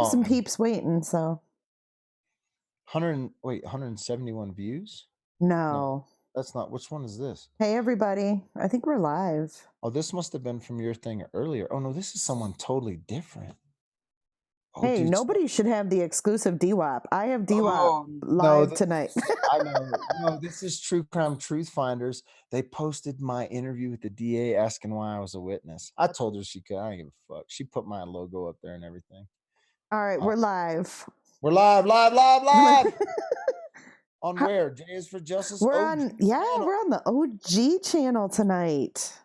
have some peeps waiting, so. 171 views? No. That's not. Which one is this? Hey, everybody. I think we're live. Oh, this must have been from your thing earlier. Oh, no, this is someone totally different. Oh, Hey, dude. nobody should have the exclusive Dwap. I have Dwap Oh, no. live tonight. I know. No, this is True Crime Truth Finders. They posted my interview with the DA asking why I was a witness. I told her she could. I don't give a fuck. She put my logo up there and everything. All right, we're live. We're live. On where? J is for Justice? We're on, we're on the OG channel tonight.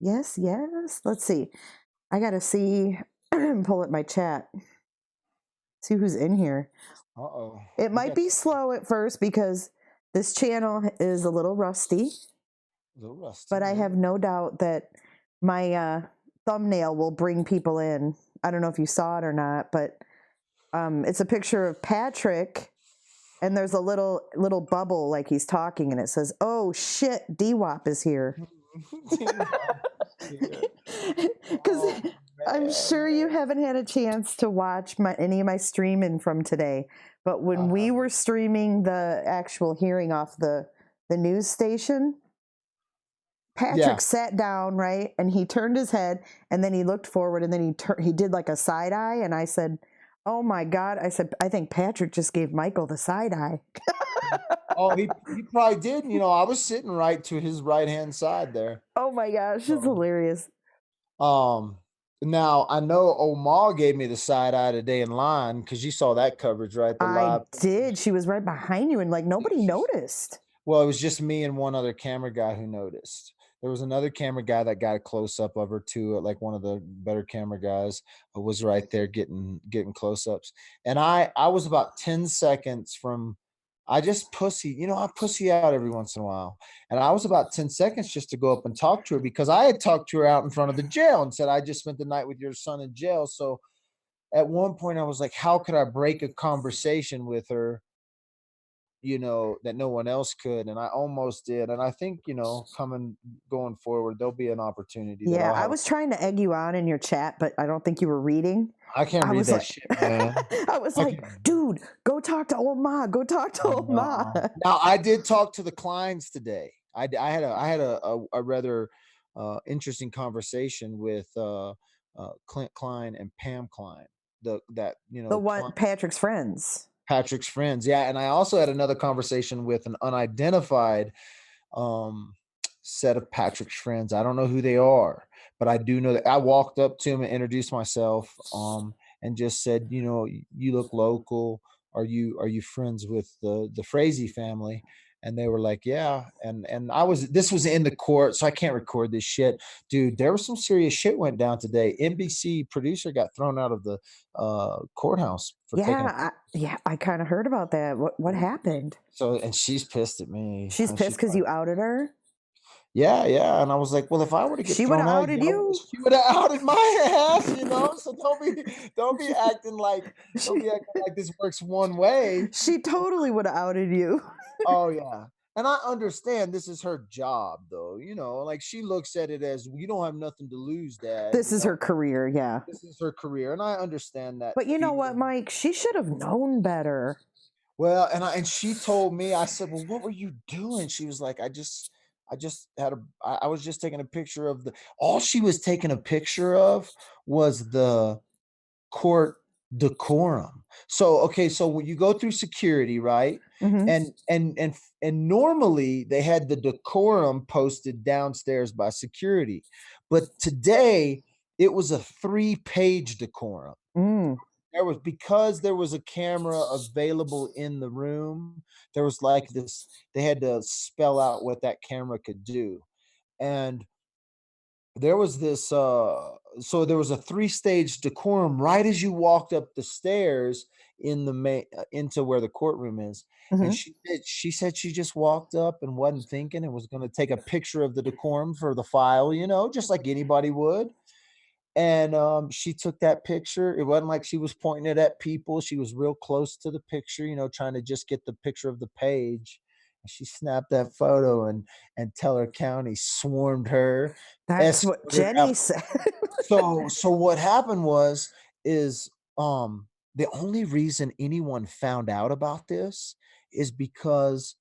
Yes. Let's see. I got to see, pull up my chat. See who's in here. Uh-oh. It might be slow at first because this channel is a little rusty. But I have no doubt that my thumbnail will bring people in. I don't know if you saw it or not, but it's a picture of Patrick, and there's a little bubble like he's talking, and it says, "Oh shit, Dwap is here." Because I'm sure you haven't had a chance to watch any of my streaming from today, but when we were streaming the actual hearing off the news station, Patrick sat down, right, and he turned his head, and then he looked forward, and then he did like a side eye, and I said, "Oh my God!" I said, "I think Patrick just gave Michael the side eye." Oh, he probably did. You know, I was sitting right to his right-hand side there. Oh my gosh, it's hilarious. Now I know Omar gave me the side eye today in line because you saw that coverage, right? I did. She was right behind you, and like nobody noticed. Well, it was just me and one other camera guy who noticed. There was another camera guy that got a close up of her too. Like one of the better camera guys was right there getting close ups. And I was about 10 seconds from. I just I pussy out every once in a while. And I was about 10 seconds just to go up and talk to her because I had talked to her out in front of the jail and said, I just spent the night with your son in jail. So at one point I was like, how could I break a conversation with her, that no one else could? And I almost did. And I think, going forward, there'll be an opportunity. Yeah, I was trying to egg you on in your chat, but I don't think you were reading. I can't read that shit, man. I was like, dude, go talk to old Ma. Go talk to old Ma. Now, I did talk to the Kleins today. I had a rather interesting conversation with Clint Klein and Pam Klein. The one Patrick's friends. Patrick's friends, yeah. And I also had another conversation with an unidentified set of Patrick's friends. I don't know who they are, but I do know that I walked up to him and introduced myself and just said, you look local. Are you friends with the Frazee family? And they were like, yeah. And this was in the court, so I can't record this shit. Dude, there was some serious shit went down today. NBC producer got thrown out of the courthouse. I kind of heard about that. What happened? So, and she's pissed at me. She's pissed because you outed her? Yeah. And I was like, well, if I were to get thrown out, outed you. She would have outed my ass, So don't be acting like this works one way. She totally would have outed you. Oh yeah. And I understand this is her job though, like she looks at it as you don't have nothing to lose, Dad. This is her career, yeah. This is her career, and I understand that. But you know what, Mike? She should have known better. Well, and she told me, I said, well, what were you doing? She was like, I was just taking a picture of all she was taking a picture of was the court decorum. So when you go through security, right? Mm-hmm. And normally they had the decorum posted downstairs by security, but today it was a 3-page decorum. Because there was a camera available in the room, there was like this, they had to spell out what that camera could do. And there was this, so there was a 3-stage decorum right as you walked up the stairs into where the courtroom is. Mm-hmm. And she said she just walked up and wasn't thinking and was going to take a picture of the decorum for the file, just like anybody would. And she took that picture. It wasn't like she was pointing it at people. She was real close to the picture, trying to just get the picture of the page. And she snapped that photo, and Teller County swarmed her. That's what Jenny said. So what happened was is, the only reason anyone found out about this is because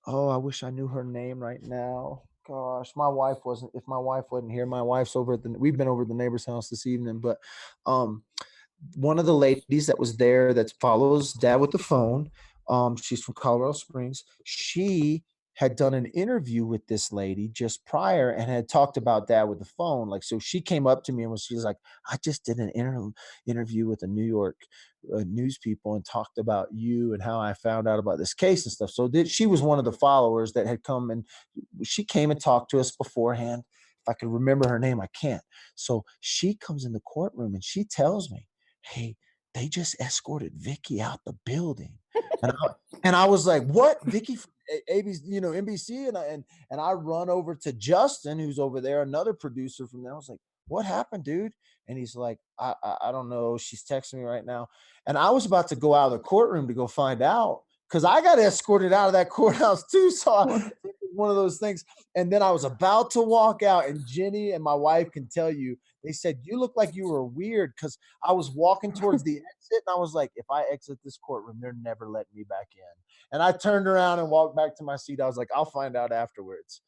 oh, I wish I knew her name right now. Gosh, my wife wasn't if my wife wasn't here, my wife's over at the we've been over at the neighbor's house this evening, but, um, one of the ladies that was there that follows dad with the phone, she's from Colorado Springs. She had done an interview with this lady just prior and had talked about dad with the phone. Like, so she came up to me and she was like, I just did an interview with the New York news people and talked about you and how I found out about this case and stuff. So she was one of the followers that had come and she came and talked to us beforehand. If I could remember her name, I can't. So she comes in the courtroom and she tells me, hey, they just escorted Vicky out the building. And I was like, what? Vicky from ABC, NBC? And I run over to Justin, who's over there, another producer from there. I was like, what happened, dude? And he's like, I don't know. She's texting me right now. And I was about to go out of the courtroom to go find out because I got escorted out of that courthouse too. So it was one of those things. And then I was about to walk out, and Jenny and my wife can tell you, they said, you look like you were weird because I was walking towards the exit and I was like, if I exit this courtroom, they're never letting me back in. And I turned around and walked back to my seat. I was like, I'll find out afterwards.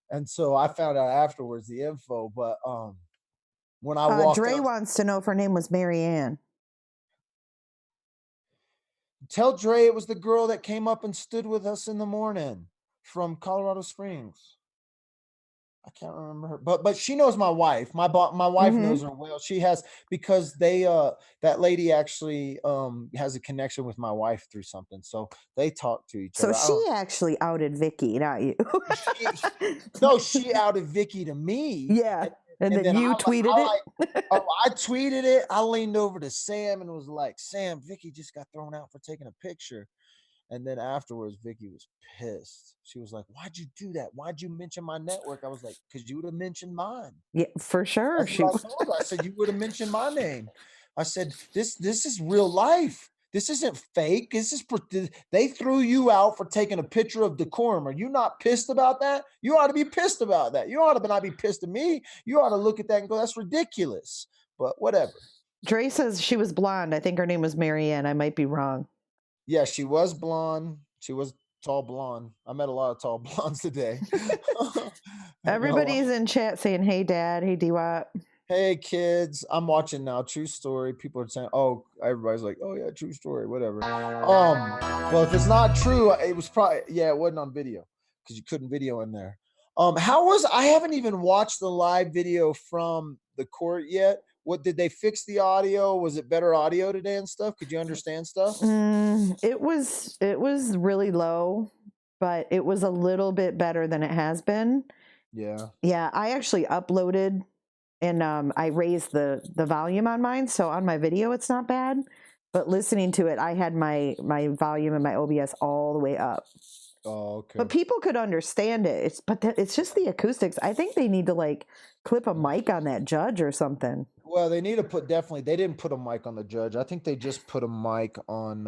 And so I found out afterwards the info. But when I walked Dre out, wants to know if her name was Mary Ann. tell Dre it was the girl that came up and stood with us in the morning from Colorado Springs. I can't remember her, but she knows my wife. My wife knows her well. She has because they that lady actually has a connection with my wife through something. So they talk to each So other. she actually outed Vicky, not you. No, she outed Vicky to me. Yeah. And then you tweeted it. I tweeted it. I leaned over to Sam and was like, Sam, Vicky just got thrown out for taking a picture. And then afterwards, Vicky was pissed. She was like, why'd you do that? Why'd you mention my network? I was like, because you would have mentioned mine. Yeah, for sure. That's what I told her. I said, you would have mentioned my name. I said, this is real life. This isn't fake. They threw you out for taking a picture of decorum. Are you not pissed about that? You ought to be pissed about that. You ought to not be pissed at me. You ought to look at that and go, that's ridiculous. But whatever. Dre says she was blonde. I think her name was Mary Ann. I might be wrong. Yeah, she was blonde. She was tall blonde. I met a lot of tall blondes today. Everybody's in chat saying, hey, Dad. Hey, Dwap. Hey, kids. I'm watching now. True story. People are saying, oh, everybody's like, oh, yeah, true story, whatever. Well, if it's not true, it was probably, yeah, it wasn't on video because you couldn't video in there. I haven't even watched the live video from the court yet. What did they fix the audio? Was it better audio today and stuff? Could you understand stuff? It was really low, but it was a little bit better than it has been. Yeah. Yeah, I actually uploaded and I raised the volume on mine, so on my video it's not bad. But listening to it, I had my volume and my OBS all the way up. Oh, okay. But people could understand it. It's just the acoustics. I think they need to like clip a mic on that judge or something. Well, they need to put definitely. They didn't put a mic on the judge. I think they just put a mic on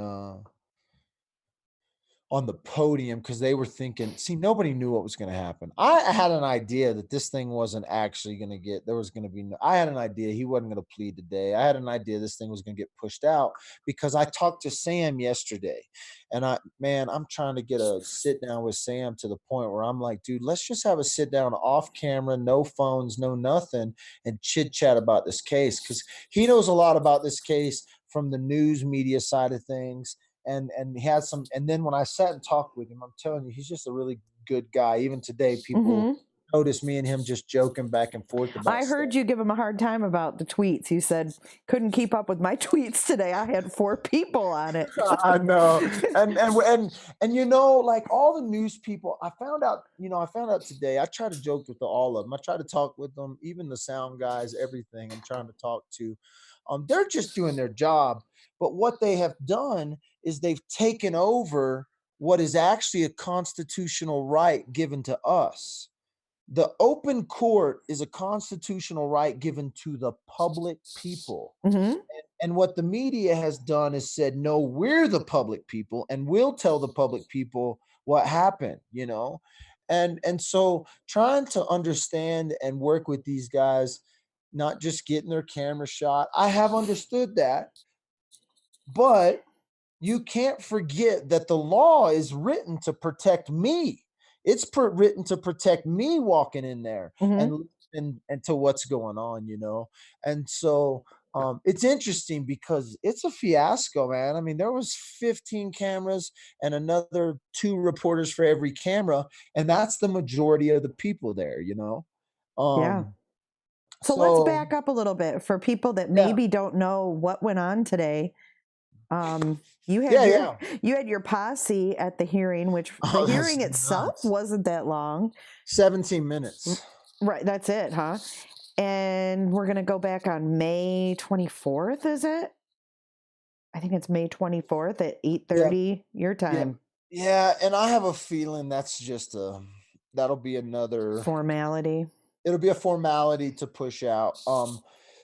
the podium because they were thinking. See, nobody knew what was going to happen. I had an idea that this thing wasn't actually going to get. There was going to be. No, I had an idea he wasn't going to plead today. I had an idea this thing was going to get pushed out because I talked to Sam yesterday, and I'm trying to get a sit down with Sam to the point where I'm like, dude, let's just have a sit down off camera, no phones, no nothing, and chit chat about this case because he knows a lot about this case from the news media side of things. And he has some, and then when I sat and talked with him, I'm telling you, he's just a really good guy. Even today, people notice me and him just joking back and forth about I heard stuff. you give him a hard time about the tweets. You said couldn't keep up with my tweets today. I had 4 people on it. I know. And like all the news people, I found out today, I try to joke with all of them. I try to talk with them, even the sound guys, everything I'm trying to talk to. They're just doing their job. But what they have done is they've taken over what is actually a constitutional right given to us. The open court is a constitutional right given to the public people. And what the media has done is said, no, we're the public people and we'll tell the public people what happened, And so trying to understand and work with these guys, not just getting their camera shot. I have understood that, but you can't forget that the law is written to protect me. It's written to protect me walking in there Mm-hmm. and to what's going on, you know. And so it's interesting because it's a fiasco, man. I mean, there was 15 cameras and another 2 reporters for every camera, and that's the majority of the people there, you know. Yeah. Um, So let's so back up a little bit for people that yeah, maybe don't know what went on today. You had yeah, your yeah. you had your posse at the hearing, which the Oh, that's hearing itself nuts. wasn't that long. 17 minutes. Right, that's it, huh? And we're gonna go back on May 24th, is it? I think it's May 24th at Yeah, 8:30 your yeah, time. yeah, and I have a feeling that's just that'll be another Formality. it'll be a formality to push out.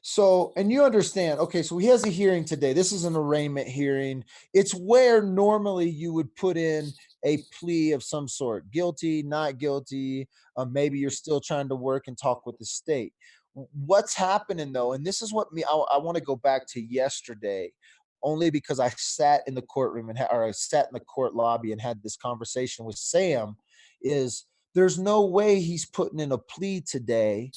So and you understand, okay, so he has a hearing today. This is an arraignment hearing. It's where normally you would put in a plea of some sort, guilty, not guilty, maybe you're still trying to work and talk with the state. What's happening though, and this is what I want to go back to yesterday, only because I sat in the courtroom or I sat in the court lobby and had this conversation with Sam, is there's no way he's putting in a plea today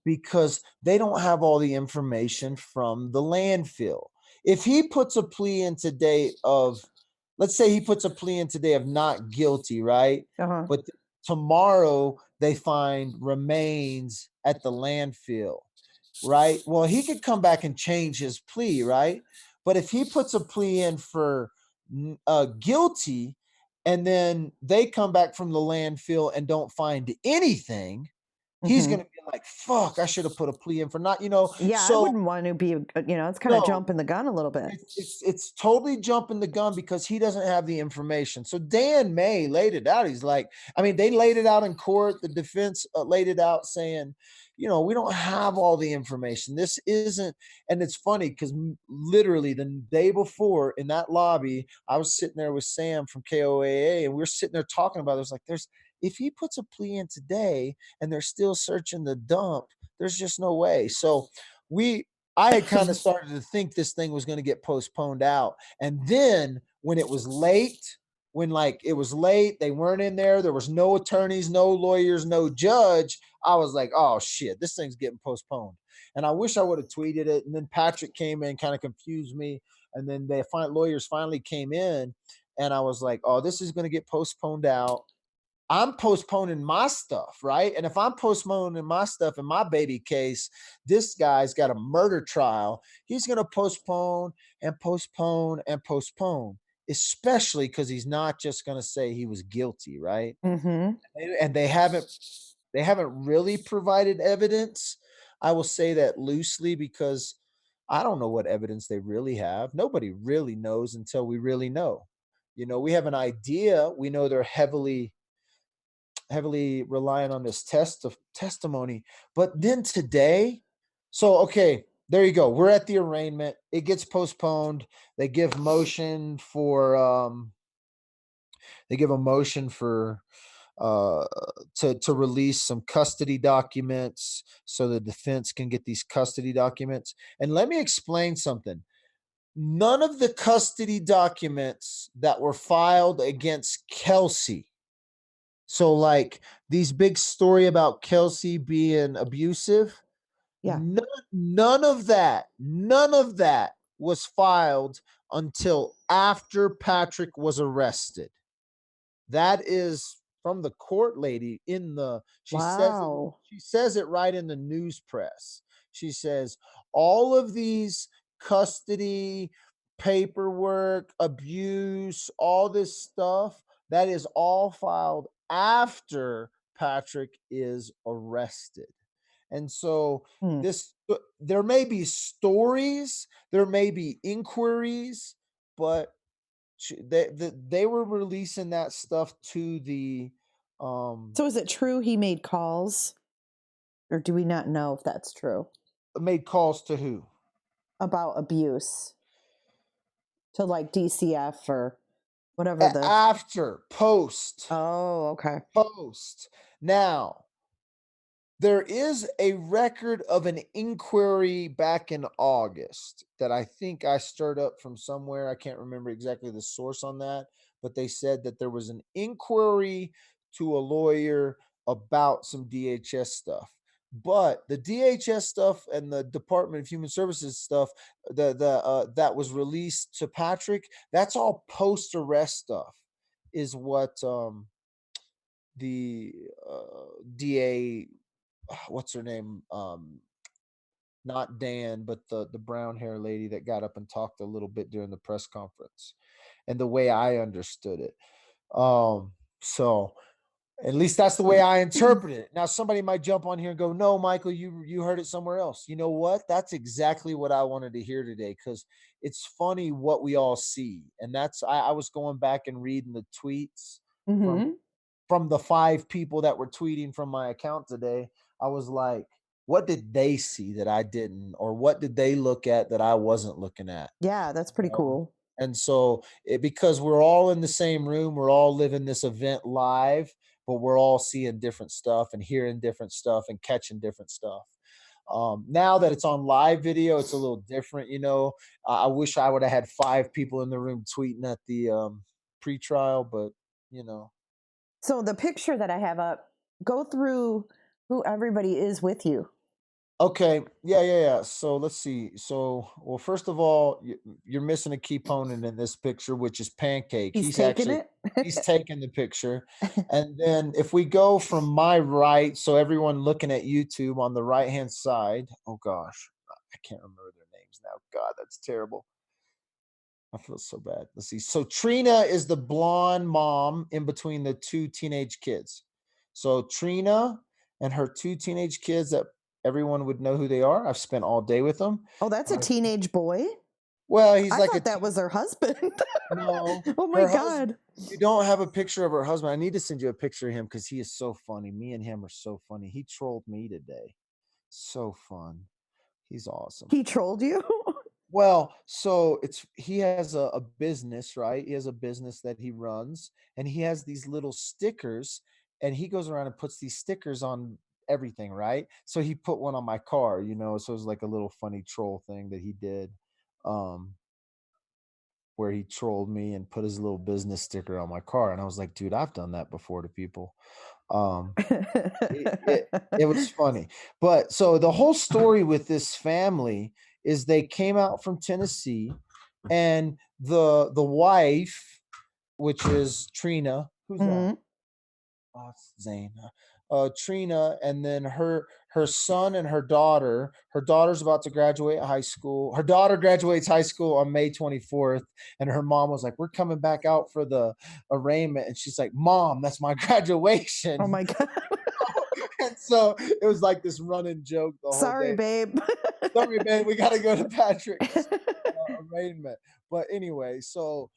because they don't have all the information from the landfill. If he puts a plea in today of, let's say he puts a plea in today of not guilty, right? Uh-huh. But tomorrow they find remains at the landfill, right? Well, he could come back and change his plea, right? But if he puts a plea in for guilty, and then they come back from the landfill and don't find anything, he's Hmm. going to be like, fuck, I should have put a plea in for not, you know. Yeah, I So wouldn't want to be, it's kind of no, jumping the gun a little bit. it's totally jumping the gun because he doesn't have the information. So Dan May laid it out. He's like, I mean, they laid it out in court. The defense laid it out saying, you know, we don't have all the information. This isn't, and it's funny because literally the day before in that lobby, I was sitting there with Sam from KOAA, and we were sitting there talking about it. It's like, if he puts a plea in today and they're still searching the dump, there's just no way. So we I had kind of started to think this thing was going to get postponed out. And then when it was late, when like it was late, they weren't in there was no attorneys, no lawyers, no judge. I was like, oh shit, this thing's getting postponed. And I wish I would have tweeted it. And then Patrick came in, kind of confused me. And then lawyers finally came in, and I was like, oh, this is going to get postponed out. I'm postponing my stuff, right? And if I'm postponing my stuff in my baby case, this guy's got a murder trial. He's going to postpone and postpone and postpone, especially because he's not just going to say he was guilty, right? Hmm. And they haven't really provided evidence. I will say that loosely because I don't know what evidence they really have. Nobody really knows until we really know. You know, we have an idea. We know they're heavily reliant on this testimony. But then today, so okay, there you go. We're at the arraignment. It gets postponed. They give motion for they give a motion for uh to release some custody documents so the defense can get these custody documents. And let me explain something. None of the custody documents that were filed against Kelsey, so like these big story about Kelsey being abusive, Yeah. none of that was filed until after Patrick was arrested. That is from the court lady in the Wow. she says it right in the news press. She says all of these custody paperwork, abuse, all this stuff, that is all filed after Patrick is arrested. And so Hmm. this there may be stories, there may be inquiries, but they were releasing that stuff to the So is it true he made calls, or do we not know if that's true made calls to who? about abuse to like DCF or whatever the? After, post, Oh, okay. post. Now, There is a record of an inquiry back in August that I think I stirred up from somewhere. I can't remember exactly the source on that, but they said that there was an inquiry to a lawyer about some DHS stuff. But the DHS stuff and the Department of Human Services stuff, that was released to Patrick, that's all post arrest stuff, is what the DA, what's her name? Not Dan, but the brown hair lady that got up and talked a little bit during the press conference, and the way I understood it. So at least that's the way I interpret it. Now somebody might jump on here and go, "No, Michael, you heard it somewhere else." You know what? That's exactly what I wanted to hear today, because it's funny what we all see, and that's I was going back and reading the tweets from Mm-hmm. from the 5 people that were tweeting from my account today. I was like, what did they see that I didn't? Or what did they look at that I wasn't looking at? Yeah, that's You pretty know? cool. And so, because we're all in the same room, we're all living this event live, but we're all seeing different stuff and hearing different stuff and catching different stuff. Now that it's on live video, it's a little different. I wish I would have had 5 people in the room tweeting at the pre-trial, but you know. So the picture that I have up, go through who everybody is with you. Okay. Yeah. So let's see. So, well, first of all, you're missing a key component in this picture, which is Pancake. He's taking He's it. taking the picture. And then if we go from my right, so everyone looking at YouTube on the right-hand side, oh gosh, I can't remember their names now. God, that's terrible. I feel so bad. Let's see. So Trina is the blonde mom in between the 2 teenage kids. So Trina and her 2 teenage kids that everyone would know who they are. I've spent all day with them. Oh, that's a teenage boy. Well, he's I like a thought that was her husband. no, Oh my her husband. God. You don't have a picture of her husband. I need to send you a picture of him because he is so funny. Me and him are so funny. He trolled me today. So fun. He's awesome. He trolled you? Well, so he has a business, right? He has a business that he runs, and he has these little stickers, and he goes around and puts these stickers on everything, right? So he put one on my car, so it was like a little funny troll thing that he did, um, where he trolled me and put his little business sticker on my car, and I was like, dude, I've done that before to people. Um, it was funny. But so the whole story with this family is they came out from Tennessee, and the wife, which is Trina, who's that? Mhm. Oh, it's Zane. Trina, and then her son and her daughter. Her daughter's about to graduate high school. Her daughter graduates high school on May 24th, and her mom was like, "We're coming back out for the arraignment," and she's like, "Mom, that's my Oh graduation." my God. And so it was like this running joke the whole Sorry, day. babe. Sorry, man, we got to go to Patrick's arraignment. But anyway, so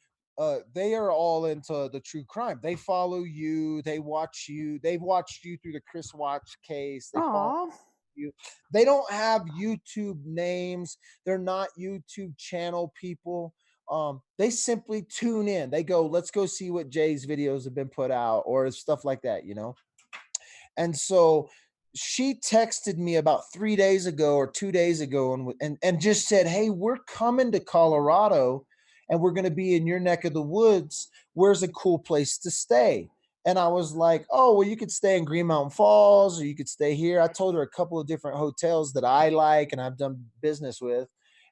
they are all into the true crime. They follow you. They watch you. They've watched you through the Chris Watch case. They follow Aw. you. They don't have YouTube names. They're not YouTube channel people. They simply tune in. They go, let's go see what Jay's videos have been put out or stuff like that. And so she texted me about 3 days ago or 2 days ago and just said, "Hey, we're coming to Colorado and we're going to be in your neck of the woods. Where's a cool place to stay?" And I was like, "Oh, well, you could stay in Green Mountain Falls or you could stay here." I told her a couple of different hotels that I like and I've done business with.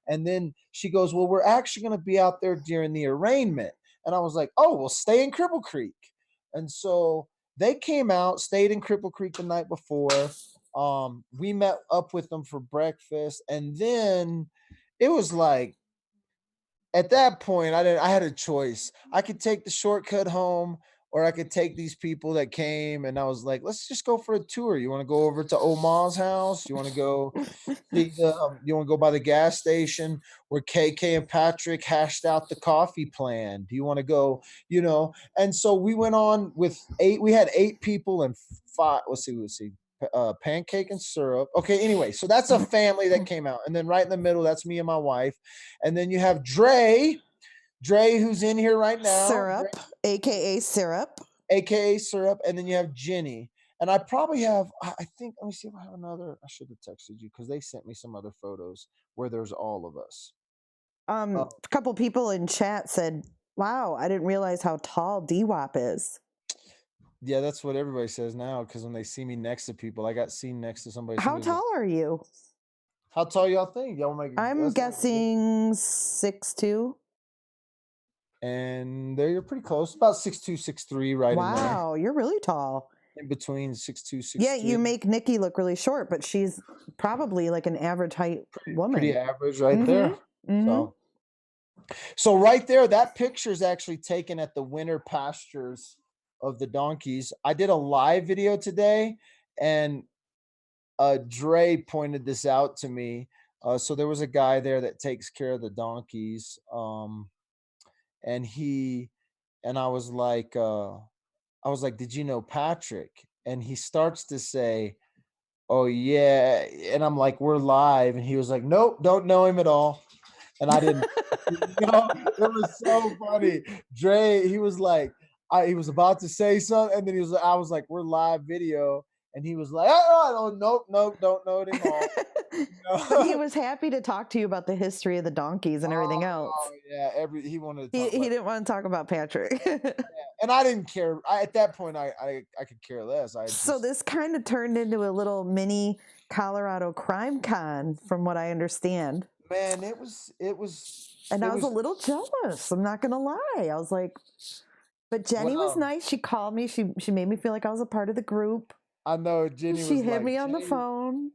And then she goes, "Well, we're actually going to be out there during the arraignment." And I was like, "Oh, well, stay in Cripple Creek." And so they came out, stayed in Cripple Creek the night before. We met up with them for breakfast, and then it was like at that point I had a choice. I could take the shortcut home, or I could take these people that came, and I was like, let's just go for a tour. You want to go over to Oma's house? You want to go you want to go by the gas station where KK and Patrick hashed out the coffee plan? Do you want to go? And so we went on with 8. We had 8 people and 5. Let's see. Pancake and syrup. Okay, anyway, so that's a family that came out. And then right in the middle, that's me and my wife. And then you have Dre, who's in here right now. Syrup, aka Syrup. AKA syrup, and then you have Jenny. And I probably have, I think, let me see if I have another. I should have texted you because they sent me some other photos where there's all of us. A couple people in chat said, "Wow, I didn't realize how tall Dwap is." Yeah, that's what everybody says now because when they see me next to people, I got seen next to somebody. How Somebody's like, tall are you? "How tall y'all think? Y'all make a I'm guess?" guessing 6'2". And there you're pretty close, about 6'2", 6'3", right in there, Wow, you're really tall. in between 6'2", Yeah, 6'3". you make Nikki look really short, but she's probably like an average height Pretty woman. average right there. Mm-hmm. Mm-hmm. So right there, that picture is actually taken at the winter pastures of the donkeys. I did a live video today, and Dre pointed this out to me. So there was a guy there that takes care of the donkeys, and he and I was like, "Did you know Patrick?" And he starts to say, "Oh yeah," and I'm like, "We're live," and he was like, "Nope, don't know him at all." And I didn't, it was so funny. Dre, he was like, he was about to say something, and then I was like, "We're live video," and he was like, "Oh, nope, don't know him all." But he was happy to talk to you about the history of the donkeys and everything else. Oh yeah, he wanted to He talk about. didn't want to talk about Patrick. And I didn't care. At that point, I could care less. So this kind of turned into a little mini Colorado crime con, from what I understand. Man, it And I was a was little jealous. I'm not gonna lie. I was like, but Jenny was well. nice. She called me. She made me feel like I was a part of the group. I know Jenny She was hit like, me on the phone.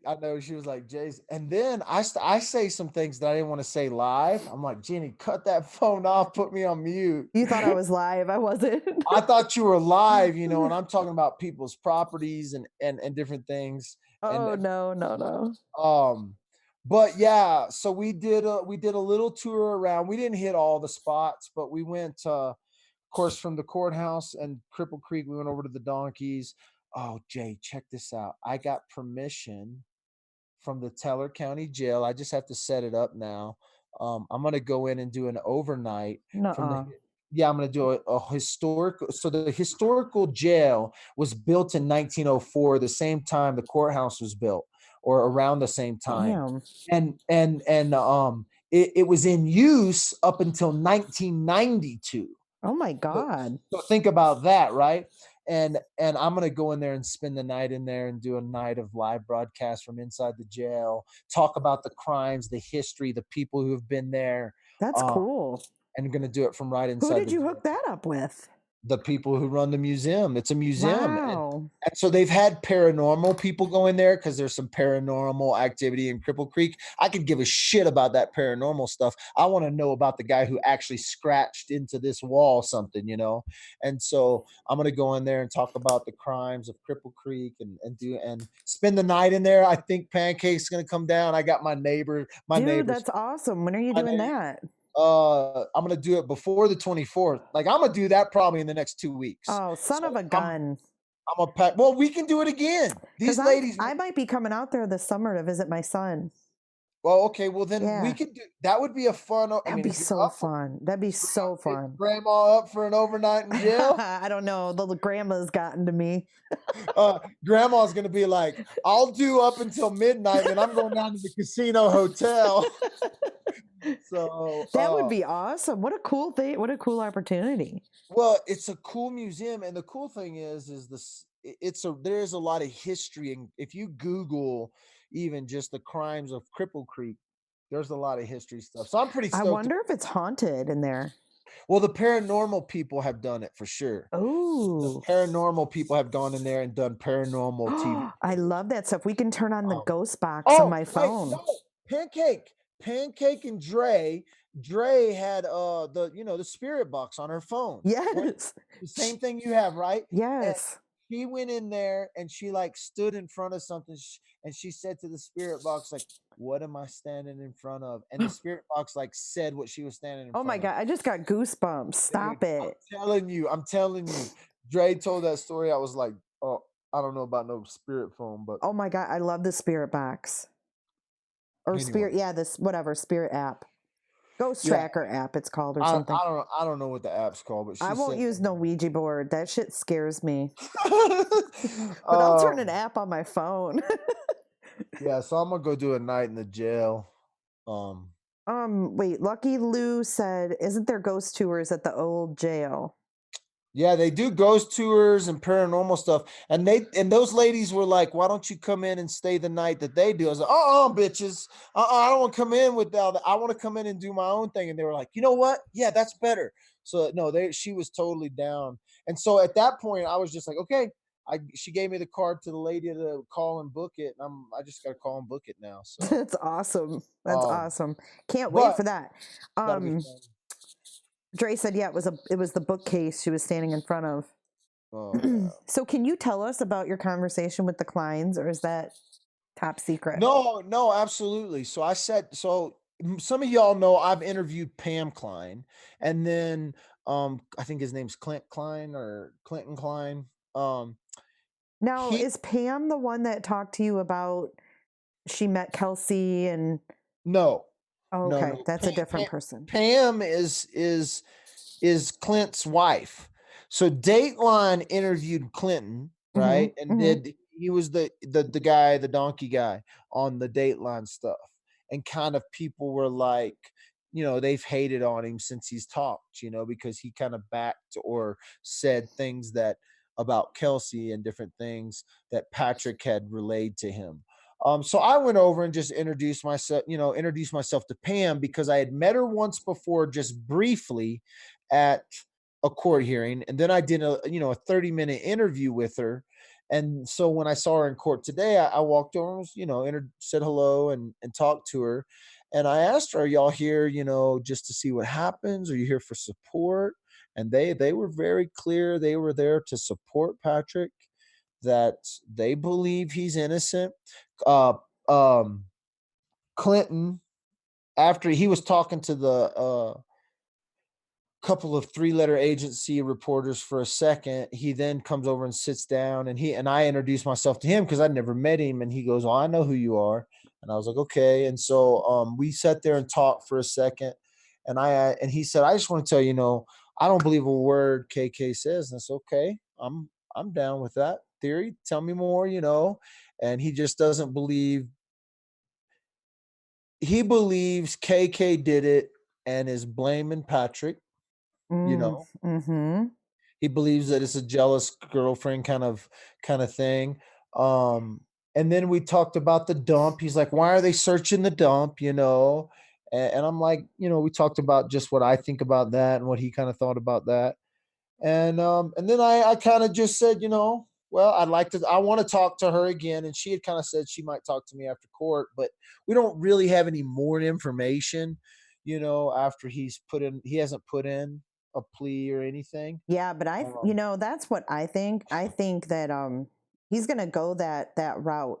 I know she was like, Jay's. And then I say some things that I didn't want to say live. I'm like, Jenny, cut that phone off, put me on mute. You thought I was live. I wasn't. I thought you were live, and I'm talking about people's properties and different things. Oh And no. but yeah, so we did a little tour around. We didn't hit all the spots, but we went of course from the courthouse and Cripple Creek, we went over to the donkeys. Oh, Jay, check this out. I got permission from the Teller County Jail. I just have to set it up now. I'm gonna go in and do an overnight from the. Nuh-uh. Yeah, I'm gonna do a historical. So the historical jail was built in 1904, the same time the courthouse was built, or around the same time. Damn. It was in use up until 1992. Oh my So, God. so think about that, right? And I'm gonna go in there and spend the night in there and do a night of live broadcast from inside the jail, talk about the crimes, the history, the people who have been there, That's uh, cool. and gonna do it from right Who inside did the you jail. hook that up with? The people who run the museum. It's a museum. Wow. And so they've had paranormal people go in there because there's some paranormal activity in Cripple Creek. I could give a shit about that paranormal stuff. I want to know about the guy who actually scratched into this wall something, And so I'm gonna go in there and talk about the crimes of Cripple Creek and spend the night in there. I think Pancake's gonna come down. I got my neighbors. Dude, that's awesome. When are you doing that? I'm gonna do it before the 24th. Like I'm gonna do that probably in the next 2 weeks. Oh, son So of a gun. I'm a pack. Well, we can do it again. These ladies. I might be coming out there this summer to visit my son. Well, okay. Well, then we Yeah. could do. That would be a fun. I That'd mean, be if you're so up for fun. That'd be so fun. grandma up for an overnight in jail. I don't know. The grandma's gotten to me. Grandma's gonna be like, "I'll do up until midnight, and I'm going down to the casino hotel." So That would be awesome. What a cool thing. What a cool opportunity. well, it's a cool museum, and the cool thing is this. There's a lot of history, and if you Google even just the crimes of Cripple Creek, there's a lot of history stuff. So I'm pretty I stoked. wonder if it's haunted in there. Well, the paranormal people have done it for sure. Oh, The paranormal people have gone in there and done paranormal TV. I love that stuff. We can turn on the ghost box on Oh, my wait, phone. no, Pancake and Dre had the spirit box on her phone. Yes. The same thing you have, right? Yes. She went in there and she like stood in front of something and she said to the spirit box, like, what am I standing in front of? And the spirit box like said what she was standing in front Oh my of. God. I just got goosebumps. Stop Dude, it. I'm telling you. Dre told that story. I was like, oh, I don't know about no spirit phone, but Oh my God. I love the spirit box. Or anyway. spirit. Yeah, this whatever spirit app. Ghost Yeah, Tracker app, it's called or something. I don't know what the app's called, but I she won't sent use no Ouija board. That shit scares me. But I'll turn an um, app on my phone. yeah, so I'm gonna go do a night in the jail. Um, Wait, Lucky Lou said, isn't there ghost tours at the old jail? yeah, they do ghost tours and paranormal stuff, and those ladies were like, "Why don't you come in and stay the night that they do?" I was like, bitches, I don't want to come in with all that. I want to come in and do my own thing." And they were like, "You know what? Yeah, that's better." So no, she was totally down, and so at that point, I was just like, "Okay." She gave me the card to the lady to call and book it, and I just got to call and book it now. So, That's awesome. That's um, awesome. Can't wait but for that. that'll be fun. Dre said, yeah, it was the bookcase she was standing in front of. Oh yeah. So can you tell us about your conversation with the Kleins, or is that top secret? No, absolutely. So some of y'all know I've interviewed Pam Klein, and then I think his name's Clint Klein or Clinton Klein. Now, He is Pam the one that talked to you about she met Kelsey and no, oh, no, okay, no. that's a different person. Pam is Clint's wife. So Dateline interviewed Clinton, right? And he was the guy, the donkey guy on the Dateline stuff. And kind of people were like, they've hated on him since he's talked, because he kind of backed or said things that about Kelsey and different things that Patrick had relayed to him. So I went over and just introduced myself to Pam because I had met her once before, just briefly at a court hearing. And then I did a 30-minute interview with her. And so when I saw her in court today, I walked over and said hello and talked to her. And I asked her, "Are y'all here, just to see what happens? Are you here for support?" And they were very clear. They were there to support Patrick, that they believe he's innocent. uh, um, Clinton, after he was talking to the couple of three-letter agency reporters for a second, he then comes over and sits down, and I introduced myself to him because I'd never met him, and he goes, "Oh, I know who you are," and I was like, "Okay," and so we sat there and talked for a second, and he said, "I just want to tell you, I don't believe a word KK says," and it's okay. I'm down with that theory. Tell me more. And he just doesn't believe. He believes KK did it and is blaming Patrick. You know, Mm-hmm. he believes that it's a jealous girlfriend kind of thing. Um, and then we talked about the dump. He's like, "Why are they searching the dump?" And I'm like, we talked about just what I think about that and what he kind of thought about that. And then I kind of just said, well, I want to talk to her again. And she had kind of said she might talk to me after court, but we don't really have any more information, after he hasn't put in a plea or anything. Yeah, but Um, that's what I think. I think that he's gonna go that route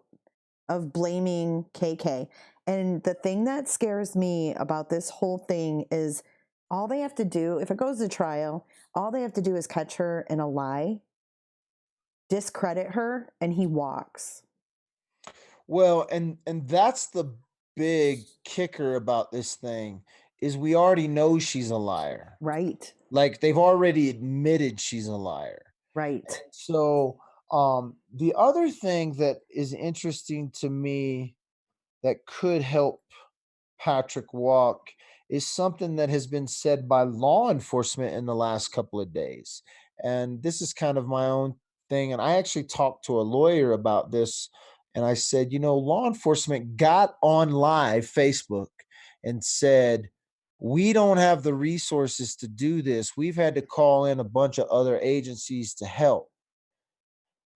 of blaming KK. And the thing that scares me about this whole thing is all they have to do, if it goes to trial, all they have to do is catch her in a lie, discredit her, and he walks. well, and that's the big kicker about this thing is we already know she's a liar. Right. Like they've already admitted she's a liar. Right. So, the other thing that is interesting to me that could help Patrick walk is something that has been said by law enforcement in the last couple of days. And this is kind of my own thing. And I actually talked to a lawyer about this. And I said, law enforcement got on live Facebook and said, "We don't have the resources to do this. We've had to call in a bunch of other agencies to help."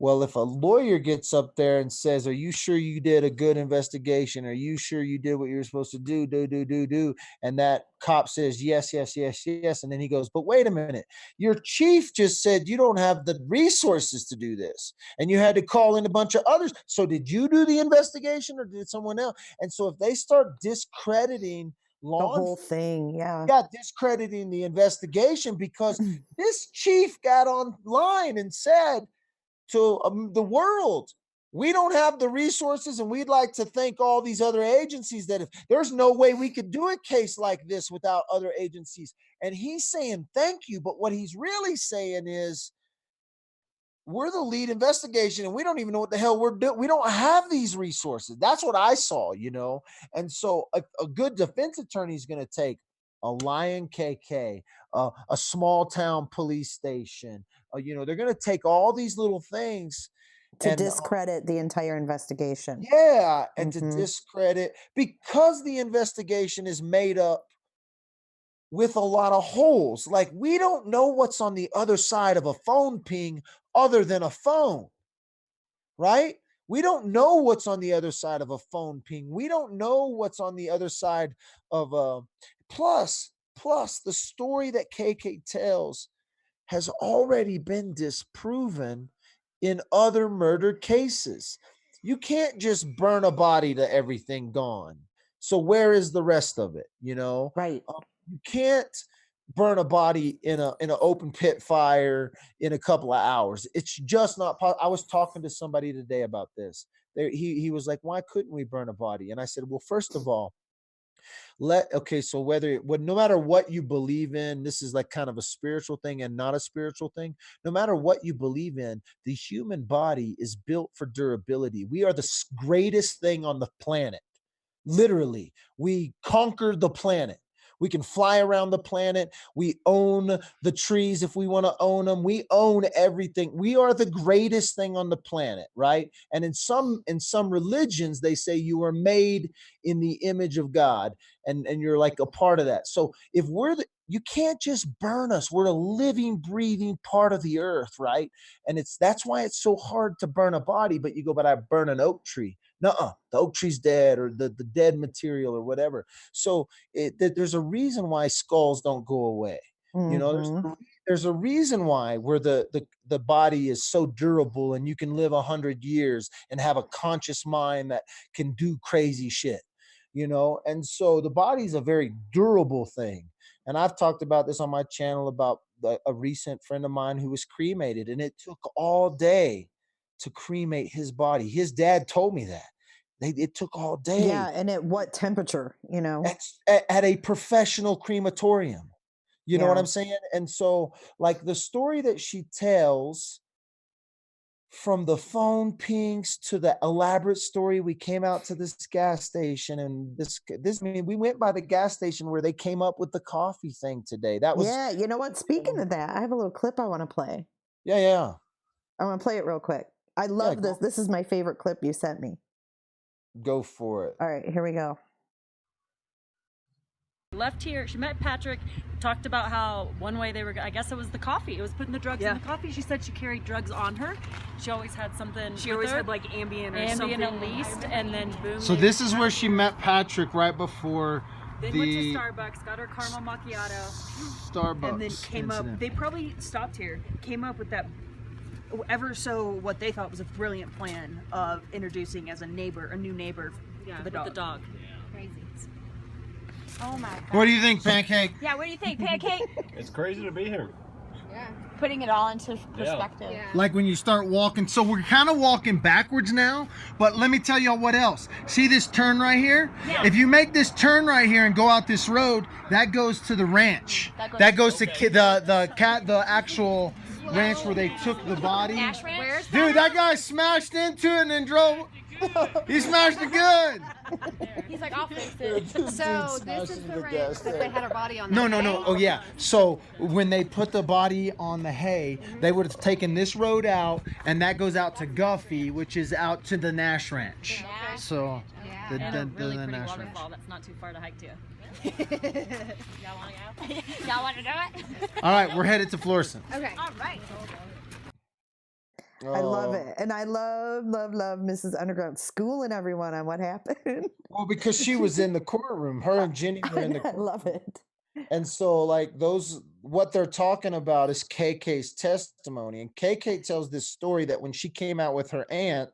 Well, if a lawyer gets up there and says, "Are you sure you did a good investigation? Are you sure you did what you're supposed to do? Do," and that cop says, "Yes, yes, yes, yes," and then he goes, "But wait a minute. Your chief just said you don't have the resources to do this, and you had to call in a bunch of others. So did you do the investigation or did someone else?" And so if they start discrediting The law whole enforcement, thing. Yeah. yeah, discrediting the investigation because this chief got online and said to the world, We don't have the resources, and we'd like to thank all these other agencies that if there's no way we could do a case like this without other agencies. And he's saying thank you, but what he's really saying is we're the lead investigation and we don't even know what the hell we're doing. We don't have these resources. That's what I saw, And so a good defense attorney is going to take a Lion KK, a small town police station. They're going to take all these little things to and discredit the entire investigation. yeah, and to discredit, because the investigation is made up with a lot of holes. Like, we don't know what's on the other side of a phone ping other than a phone, right? We don't know what's on the other side of a phone ping. We don't know what's on the other side of a plus the story that KK tells has already been disproven in other murder cases. You can't just burn a body to everything gone. So where is the rest of it? Right. You can't burn a body in an open pit fire in a couple of hours. It's just not possible. I was talking to somebody today about this. He was like, why couldn't we burn a body? And I said, well, first of all, so no matter what you believe in, this is like kind of a spiritual thing and not a spiritual thing. No matter what you believe in, the human body is built for durability. We are the greatest thing on the planet. Literally, we conquered the planet. We can fly around the planet. We own the trees if we want to own them. We own everything. We are the greatest thing on the planet, right? And in some religions, they say you are made in the image of God, and you're like a part of that. So if you can't just burn us. We're a living, breathing part of the earth, right? And that's why it's so hard to burn a body. But you go, but I burn an oak tree. Nuh-uh, the oak tree's dead, or the dead material or whatever. So there's a reason why skulls don't go away. There's a reason why where the body is so durable and you can live 100 years and have a conscious mind that can do crazy shit. And so the body is a very durable thing. And I've talked about this on my channel about a recent friend of mine who was cremated, and it took all day to cremate his body. His dad told me that. It took all day. Yeah, and at what temperature, At a professional crematorium. You know what I'm saying? And so, like, the story that she tells, from the phone pings to the elaborate story, we came out to this gas station, and we went by the gas station where they came up with the coffee thing today. That was you know what? Speaking of that, I have a little clip I want to play. Yeah. I want to play it real quick. I love this. This is my favorite clip you sent me. Go for it. All right, here we go. Left here, she met Patrick, talked about how one way they were, I guess it was the coffee. It was putting the drugs in the coffee. She said she carried drugs on her. She always had something. She always had like Ambien or something. Ambien at least, and then boom. So this is where she met Patrick right before Then went to Starbucks, got her caramel macchiato. Starbucks. And then came up, they probably stopped here, came up with that what they thought was a brilliant plan of introducing as a new neighbor for the dog. Crazy. Oh my God. What do you think, Pancake? Yeah, what do you think, Pancake? It's crazy to be here. Yeah. Putting it all into perspective. Yeah. Like when you start walking. So we're kind of walking backwards now, but let me tell y'all what else. See this turn right here? Yeah. If you make this turn right here and go out this road, that goes to the ranch. That goes to the actual ranch where they took the body. Nash Ranch? Where's Dude, that guy smashed into it and then drove. He smashed it good. He's like, I'll fix it. So this is the ranch that they had her body on. No. Oh yeah. So when they put the body on the hay, they would have taken this road out, and that goes out to Guffey, which is out to the Nash Ranch. So Yeah. And a really the pretty Nash waterfall Ranch. that's not too far to hike to. Y'all want to go? Y'all want to do it? All right, we're headed to Florissant. Okay. All right. I love it. And I love Mrs. Underground schooling everyone on what happened. Well, because she was in the courtroom. Her and Jenny were in the I love it. And so, like, what they're talking about is KK's testimony. And KK tells this story that when she came out with her aunt,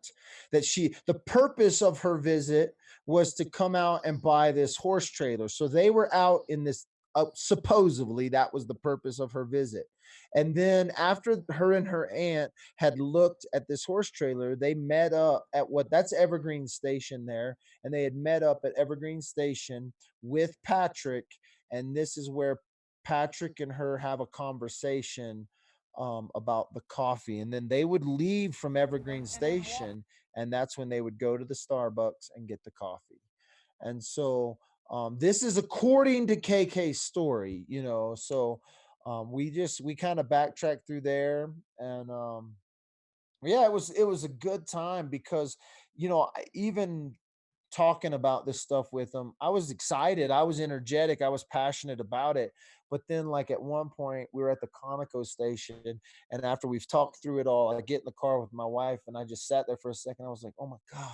that the purpose of her visit was to come out and buy this horse trailer. So they were out in this supposedly that was the purpose of her visit. And then after her and her aunt had looked at this horse trailer, they met up at that's Evergreen Station there, and they had met up at Evergreen Station with Patrick, and this is where Patrick and her have a conversation about the coffee, and then they would leave from Evergreen Station, and that's when they would go to the Starbucks and get the coffee. And so this is according to KK's story, so we kind of backtracked through there, and yeah, it was a good time because even talking about this stuff with them, I was excited, I was energetic, I was passionate about it. But then, like, at one point, we were at the Conoco station, and after we've talked through it all, I get in the car with my wife, and I just sat there for a second. I was like, oh my God.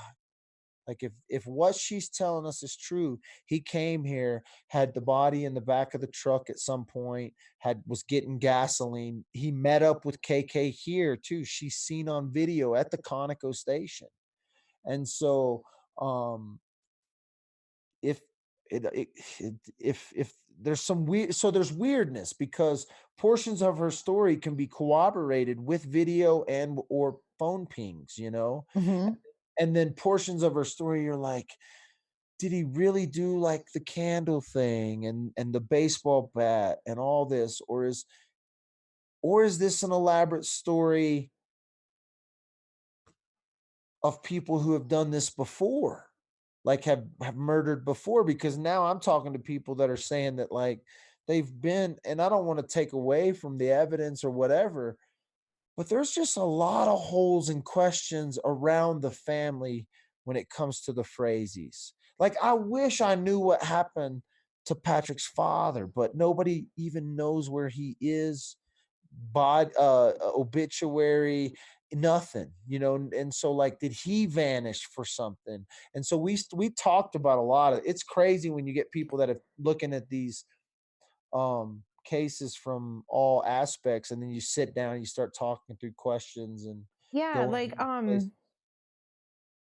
Like, if what she's telling us is true, he came here, had the body in the back of the truck at some point, was getting gasoline. He met up with KK here too. She's seen on video at the Conoco station. And so if if there's some weird, so there's weirdness because portions of her story can be corroborated with video and or phone pings, Mm-hmm. and then portions of her story, you're like, did he really do like the candle thing and the baseball bat and all this, or is this an elaborate story of people who have done this before, like have murdered before? Because now I'm talking to people that are saying that, like, they've been, and I don't want to take away from the evidence or whatever, but there's just a lot of holes and questions around the family when it comes to the Frazees. Like, I wish I knew what happened to Patrick's father, but nobody even knows where he is. Obituary, nothing, and so, like, did he vanish for something? And so we talked about a lot of, it's crazy when you get people that are looking at these cases from all aspects, and then you sit down and you start talking through questions and Yeah, going like into place.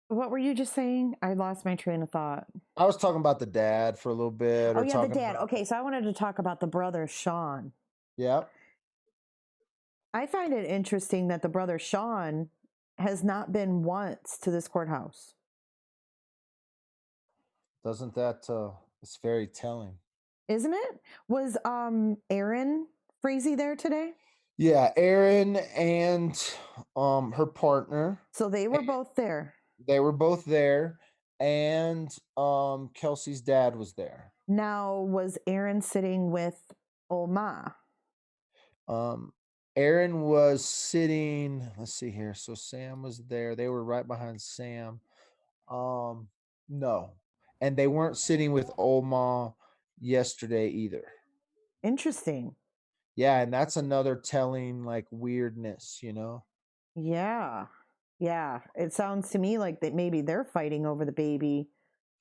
what were you just saying? I lost my train of thought. I was talking about the dad for a little bit, Oh or yeah, the talking dad. about, Okay, so I wanted to talk about the brother Sean. yeah. I find it interesting that the brother Sean has not been once to this courthouse. Doesn't that it's very telling. Isn't it? Was Aaron Frazee there today? Yeah, Erin and her partner, So they were both there. they were both there, and Kelsey's dad was there. Now, was Aaron sitting with Oma? Um, Aaron was sitting, let's see here. So Sam was there. They were right behind Sam. Um, no. And they weren't sitting with Oma yesterday either. Interesting. Yeah, and that's another telling, like, weirdness, Yeah. Yeah. It sounds to me like that maybe they're fighting over the baby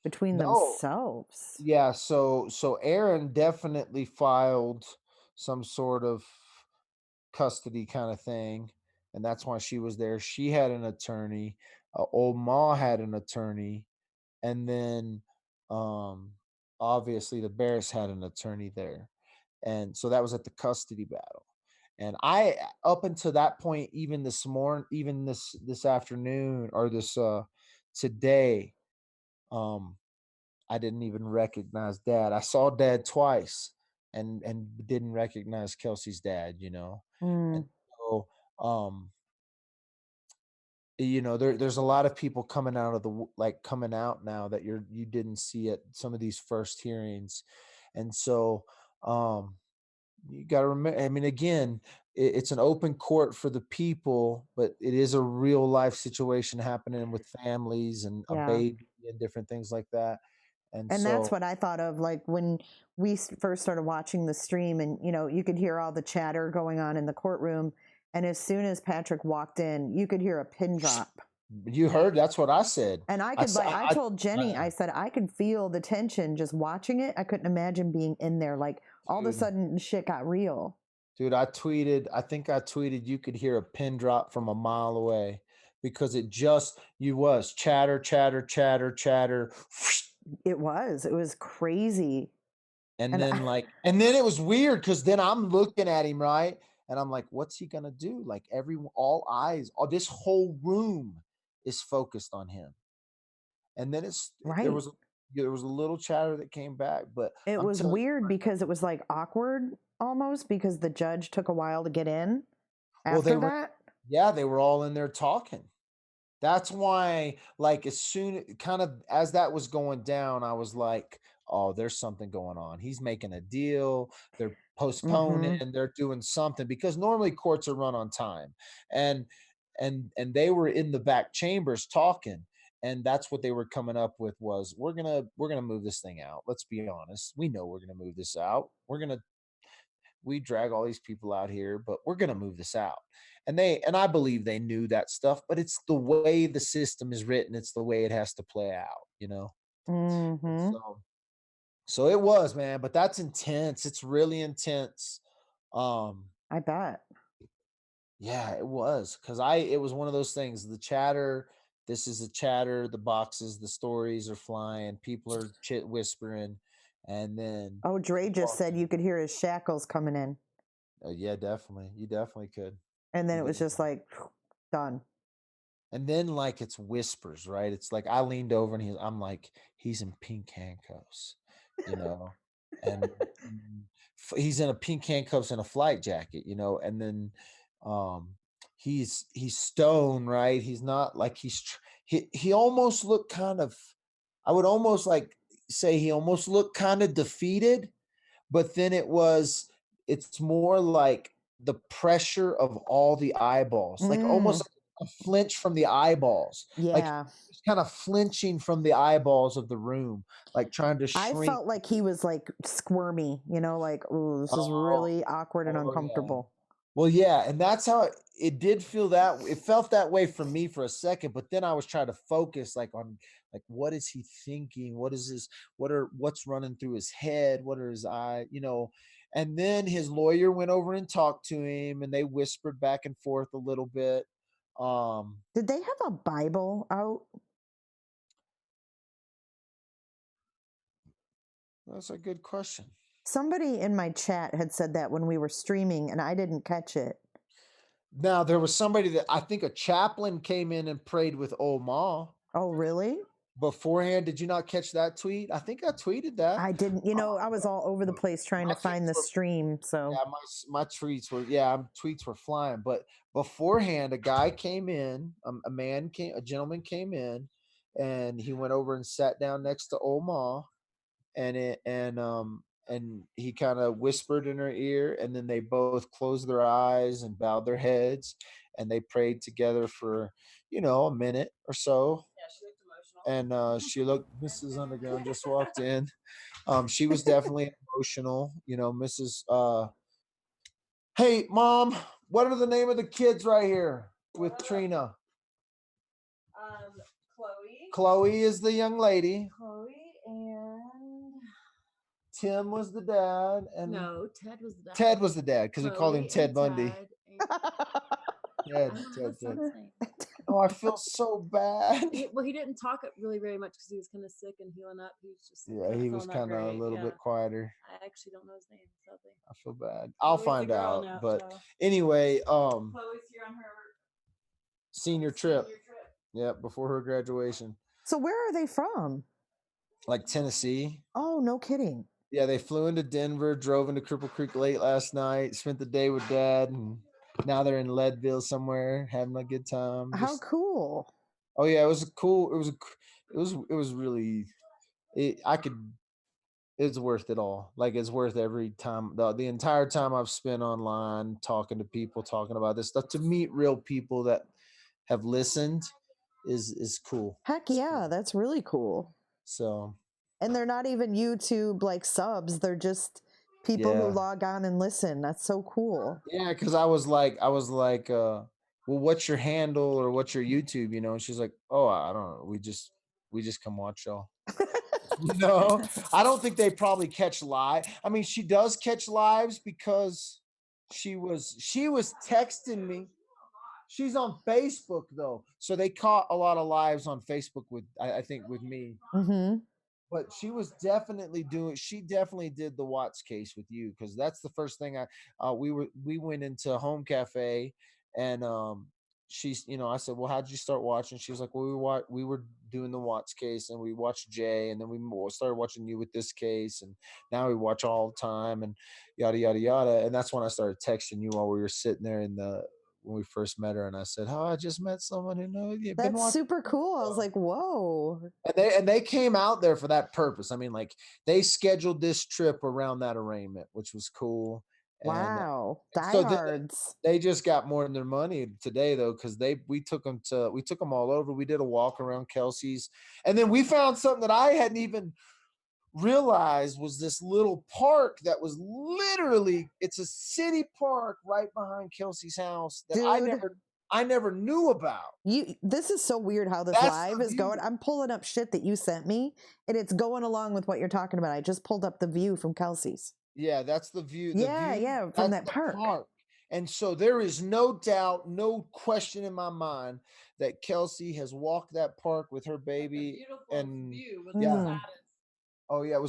between No. themselves. Yeah, so Aaron definitely filed some sort of custody kind of thing, and that's why she was there. She had an attorney. Old Ma had an attorney, and then um obviously the Bears had an attorney there, and so that was at the custody battle. And I, up until that point, even this morning, even this afternoon, or this today, um I didn't even recognize dad. I saw dad twice, and didn't. Kelsey's dad. And Mm, so um there's a lot of people coming out of like, coming out now that you didn't see at some of these first hearings. And so you got to remember, I mean, again, it's an open court for the people, but it is a real life situation happening with families and a yeah. baby and different things like that. And And that's so, what I thought of, like when we first started watching the stream, and you could hear all the chatter going on in the courtroom. And as soon as Patrick walked in, you could hear a pin drop. you heard, that's what I said. And I could, I told Jenny, I said, I could feel the tension just watching it. I couldn't imagine being in there. Like, all of a sudden, shit got real. Dude, I think I tweeted, you could hear a pin drop from a mile away, because you was chatter, chatter, chatter, chatter. It was crazy. And then it was weird because then I'm looking at him, right? And I'm like, what's he gonna do? Like all eyes, this whole room is focused on him. And then there was a little chatter that came back, but it was weird because it was like awkward almost because the judge took a while to get in after that. Yeah, they were all in there talking. That's why, like, as that was going down, I was like, oh, there's something going on. He's making a deal. They're postponing and they're doing something because normally courts are run on time. And they were in the back chambers talking. And that's what they were coming up with was we're gonna move this thing out. Let's be honest. We know we're gonna move this out. We drag all these people out here, but we're gonna move this out. And I believe they knew that stuff, but it's the way the system is written. It's the way it has to play out, you know? So it was, man, but that's intense. It's really intense. I bet. Yeah, it was. It was one of those things, the chatter, this is a chatter, the boxes, the stories are flying, people are whispering, and then. Oh, Dre just said you could hear his shackles coming in. Yeah, definitely. You definitely could. And then it was just like done. And then like it's whispers, right? It's like I leaned over and I'm like, he's in pink handcuffs, you know, and he's in a pink handcuffs and a flight jacket, you know, and then he's stoned, right? He's not like he almost looked kind of, I would almost like say he almost looked kind of defeated, but then it's more like the pressure of all the eyeballs, like almost like a flinch from the eyeballs. Yeah. Like he's kind of flinching from the eyeballs of the room, like trying to shrink. I felt like he was like squirmy, you know, like, oh, this is really awkward and uncomfortable. Yeah. Well, yeah, and that's how it did feel that it felt that way for me for a second, but then I was trying to focus like on like what is he thinking? What is this? What's running through his head? What are his eyes? You know, and then his lawyer went over and talked to him and they whispered back and forth a little bit. Did they have a Bible out? That's a good question. Somebody in my chat had said that when we were streaming and I didn't catch it. Now there was somebody that I think a chaplain came in and prayed with Oma. Oh, really? Beforehand, did you not catch that tweet? I think I tweeted that. I didn't. You know, I was all over the place trying to find the stream. So yeah, my tweets were flying. But beforehand, a guy came in, a gentleman came in, and he went over and sat down next to Oma, and he kind of whispered in her ear, and then they both closed their eyes and bowed their heads, and they prayed together for a minute or so. And she looked, Mrs. Underground just walked in. She was definitely emotional, Mrs. Hey, Mom, what are the name of the kids right here with Trina? Chloe. Chloe is the young lady. Chloe and Tim was the dad. And no, Ted was the dad. Ted was the dad because we called him Ted Bundy. Ted. Oh, I feel so bad. He didn't talk really very much because he was kind of sick and healing up. He was just he was kind of a little bit quieter. I actually don't know his name, sadly. I feel bad. I'll find out. Now, but anyway, Chloe's here on her senior trip. Yeah, before her graduation. So where are they from? Like Tennessee. Oh, no kidding. Yeah, they flew into Denver, drove into Cripple Creek late last night, spent the day with Dad, and now they're in Leadville somewhere having a good time. How cool. Oh yeah, it was cool. It was really it's worth it all. Like it's worth every time. The entire time I've spent online talking to people, talking about this stuff, to meet real people that have listened is cool. Heck yeah, that's really cool. So, and they're not even YouTube like subs, they're just people who log on and listen. That's so cool. Yeah, because I was like, well, what's your handle or what's your YouTube? And she's like, oh, I don't know. We just come watch y'all. I don't think they probably catch live. I mean, she does catch lives because she was texting me. She's on Facebook though, so they caught a lot of lives on Facebook with I think with me. Mm-hmm. but she was definitely doing. She definitely did the Watts case with you because that's the first thing we went into Home Cafe and she's I said, well, how'd you start watching? She was like, well, we were doing the Watts case and we watched Jay and then we started watching you with this case and now we watch all the time and yada yada yada. And that's when I started texting you while we were sitting there when we first met her, and I said, "Oh, I just met someone who knows you've been That's watching." super cool. I was like, "Whoa!" And they came out there for that purpose. I mean, like they scheduled this trip around that arraignment, which was cool. Wow, And so diehards. they just got more than their money today, though, because we took them all over. We did a walk around Kelsey's, and then we found something that I hadn't even realized was this little park that was literally it's a city park right behind Kelsey's house that Dude, I never knew about. This is so weird how this live is going. I'm pulling up shit that you sent me and it's going along with what you're talking about. I just pulled up the view from Kelsey's. Yeah, that's the view. Yeah, from that park. And so there is no doubt, no question in my mind that Kelsey has walked that park with her baby. And view was yeah. Oh yeah, it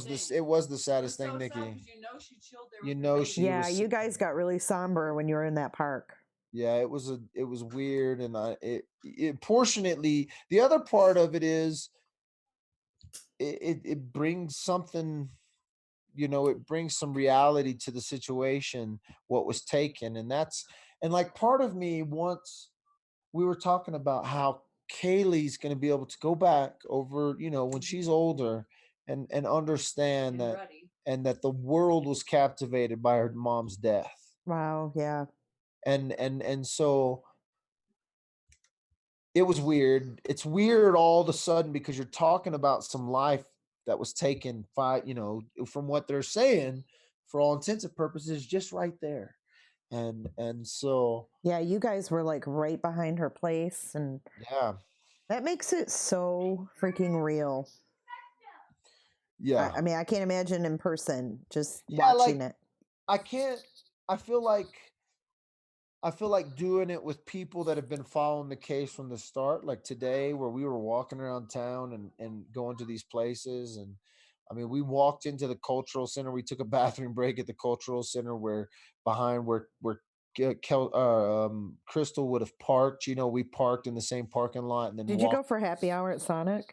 was the saddest thing, Nikki. She chilled there. Yeah, you guys got really somber when you were in that park. Yeah, it was weird, and it fortunately the other part of it is it brings something, it brings some reality to the situation, what was taken, and like part of me once we were talking about how Kaylee's going to be able to go back over, when she's older and understand that and that the world was captivated by her mom's death. Wow, yeah. And so it was weird. It's weird all of a sudden because you're talking about some life that was taken from what they're saying, for all intents and purposes, just right there. And so yeah, you guys were like right behind her place, and yeah, that makes it so freaking real. Yeah, I mean, I can't imagine in person just watching it. I feel like doing it with people that have been following the case from the start, like today, where we were walking around town and going to these places. And I mean, we walked into the cultural center. We took a bathroom break at the cultural center where Crystal would have parked. We parked in the same parking lot. And then did you go for happy hour at Sonic?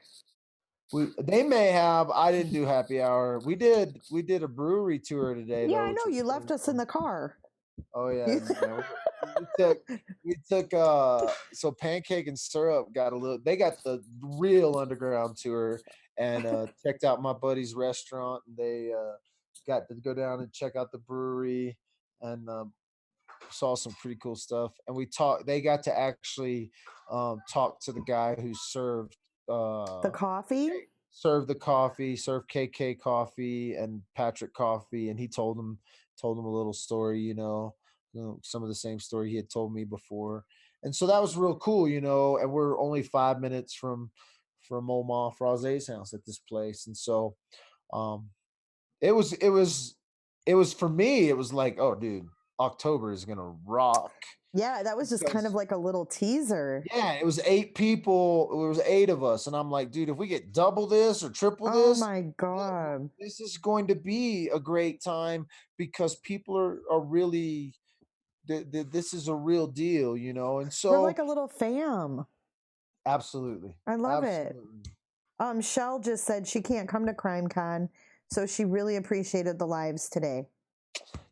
They may have. I didn't do happy hour. We did a brewery tour today. Yeah, though, I know. You left us in the car. Oh yeah. we took so Pancake and Syrup they got the real underground tour and checked out my buddy's restaurant, and they got to go down and check out the brewery and saw some pretty cool stuff. And they got to actually talk to the guy who served the coffee, served KK coffee and Patrick coffee, and he told him a little story, some of the same story he had told me before. And so that was real cool, and we're only 5 minutes from Oma Frazee's house at this place. And so it was for me, it was like, oh dude, October is gonna rock. Yeah, that was just kind of like a little teaser. Yeah, it was 8 people. It was 8 of us. And I'm like, dude, if we get double this or triple this. Oh my God. This is going to be a great time because people are really, this is a real deal, And so. We're like a little fam. Absolutely. I love it. Shell just said she can't come to CrimeCon, so she really appreciated the lives today.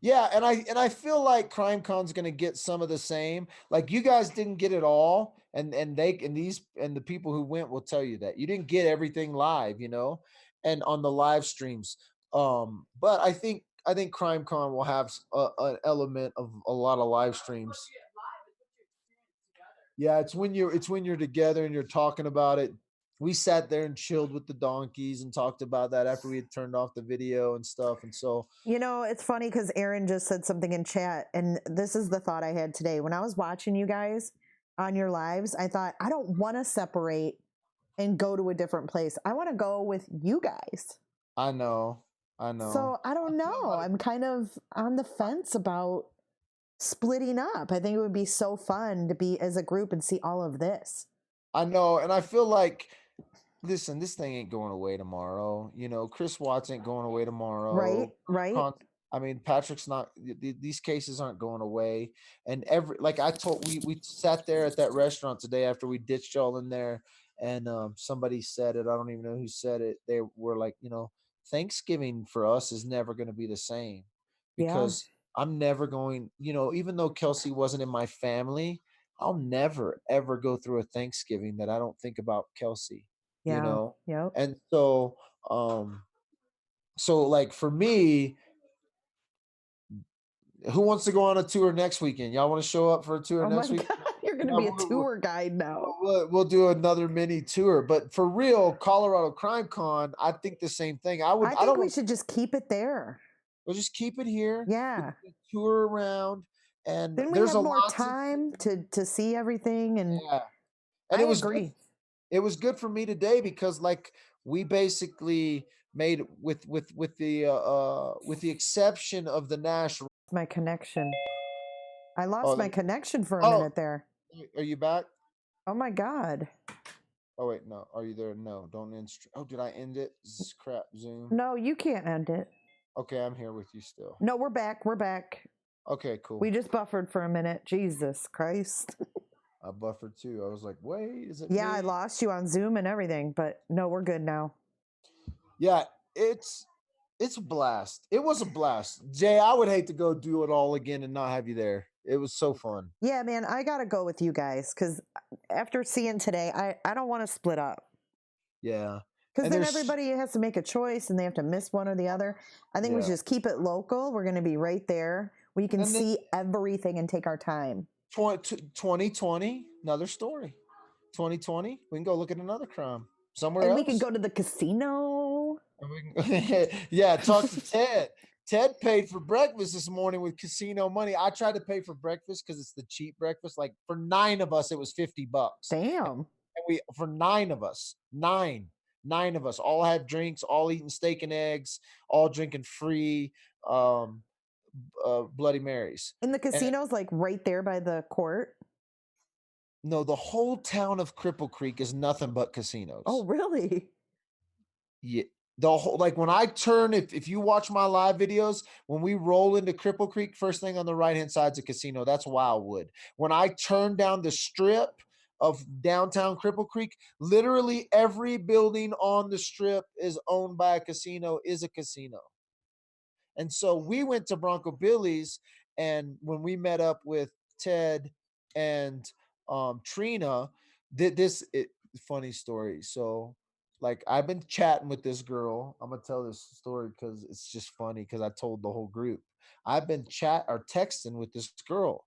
Yeah, and I feel like CrimeCon's going to get some of the same. Like you guys didn't get it all, and the people who went will tell you that you didn't get everything live, and on the live streams. But I think CrimeCon will have an element of a lot of live streams. Yeah, it's when you're together and you're talking about it. We sat there and chilled with the donkeys and talked about that after we had turned off the video and stuff. And so, it's funny because Aaron just said something in chat, and this is the thought I had today. When I was watching you guys on your lives, I thought, I don't want to separate and go to a different place. I want to go with you guys. I know. So I don't know. I'm kind of on the fence about splitting up. I think it would be so fun to be as a group and see all of this. I know. And I feel like listen, this thing ain't going away tomorrow. You know, Chris Watts ain't going away tomorrow. Right. I mean, Patrick's not. These cases aren't going away. And we sat there at that restaurant today after we ditched y'all in there, and somebody said it. I don't even know who said it. They were like, Thanksgiving for us is never going to be the same, Yeah. because I'm never going. Even though Kelsey wasn't in my family, I'll never ever go through a Thanksgiving that I don't think about Kelsey. Yeah. Yep. And so like for me, who wants to go on a tour next weekend? Y'all want to show up for a tour next week? God, you're gonna be a tour guide now. We'll do another mini tour, but for real, Colorado Crime Con, I think the same thing. I think we should just keep it there. We'll just keep it here. Yeah. Tour around, and then we have more time to see everything. And yeah, and I agree. It was good for me today because like we basically made with the exception of the national. My connection. I lost my connection for a minute there. Are you back? Oh my God. Oh wait, no. Are you there? No, don't end. Oh, did I end it? Crap, Zoom. No, you can't end it. Okay, I'm here with you still. No, we're back. We're back. Okay, cool. We just buffered for a minute. Jesus Christ. I buffered too. I was like, wait, is it? Yeah, me? I lost you on Zoom and everything, but no, we're good now. Yeah, it's a blast. It was a blast. Jay, I would hate to go do it all again and not have you there. It was so fun. Yeah, man, I got to go with you guys because after seeing today, I don't want to split up. Yeah. Because then everybody has to make a choice and they have to miss one or the other. I think we should just keep it local. We're going to be right there. We can see everything and take our time. 2020, another story. 2020, we can go look at another crime somewhere else. And we can go to the casino. Yeah, talk to Ted. Ted paid for breakfast this morning with casino money. I tried to pay for breakfast because it's the cheap breakfast. Like for 9 of us, it was $50. Damn. And for 9 of us, nine of us, all had drinks, all eating steak and eggs, all drinking free Bloody Marys. And the casino's like right there by the court? No, the whole town of Cripple Creek is nothing but casinos. Oh, really? Yeah. The whole, like when I turn, if you watch my live videos, when we roll into Cripple Creek, first thing on the right-hand side is a casino. That's Wildwood. When I turn down the strip of downtown Cripple Creek, literally every building on the strip is owned by a casino, is a casino. And so we went to Bronco Billy's, and when we met up with Ted and Trina, funny story. So like I've been chatting with this girl. I'm gonna tell this story because it's just funny because I told the whole group. I've been texting with this girl,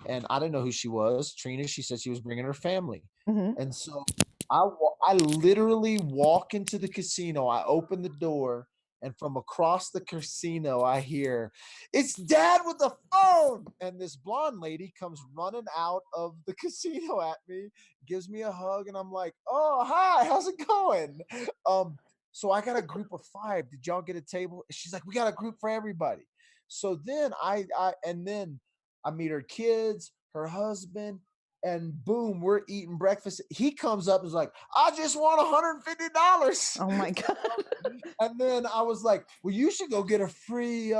and I didn't know who she was. Trina, she said she was bringing her family. Mm-hmm. And so I literally walk into the casino. I open the door, and from across the casino, I hear, "It's Dad with the phone!" And this blonde lady comes running out of the casino at me, gives me a hug, and I'm like, "Oh, hi, how's it going?" So I got a group of 5. Did y'all get a table? She's like, "We got a group for everybody." So then I meet her kids, her husband, and boom, we're eating breakfast. He comes up and is like, "I just want $150. Oh my God. And then I was like, "Well, you should go get a free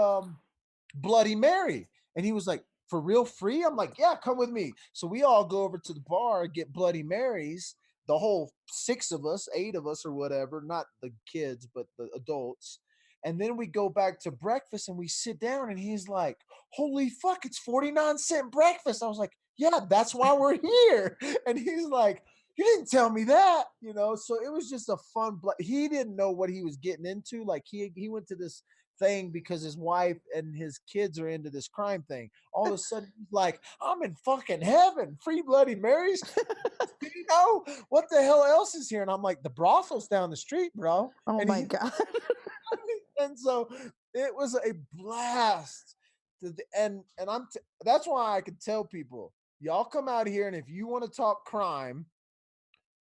Bloody Mary." And he was like, "For real, free?" I'm like, "Yeah, come with me." So we all go over to the bar, get Bloody Marys, the whole 6 of us, 8 of us or whatever, not the kids, but the adults. And then we go back to breakfast and we sit down and he's like, "Holy fuck, it's 49-cent breakfast." I was like, "Yeah, that's why we're here." And he's like, "You didn't tell me that," So it was just a fun. He didn't know what he was getting into. Like he went to this thing because his wife and his kids are into this crime thing. All of a sudden, he's like, "I'm in fucking heaven. Free Bloody Marys." What the hell else is here? And I'm like, "The brothel's down the street, bro." Oh and my God. And so it was a blast. That's why I could tell people, y'all come out here, and if you want to talk crime,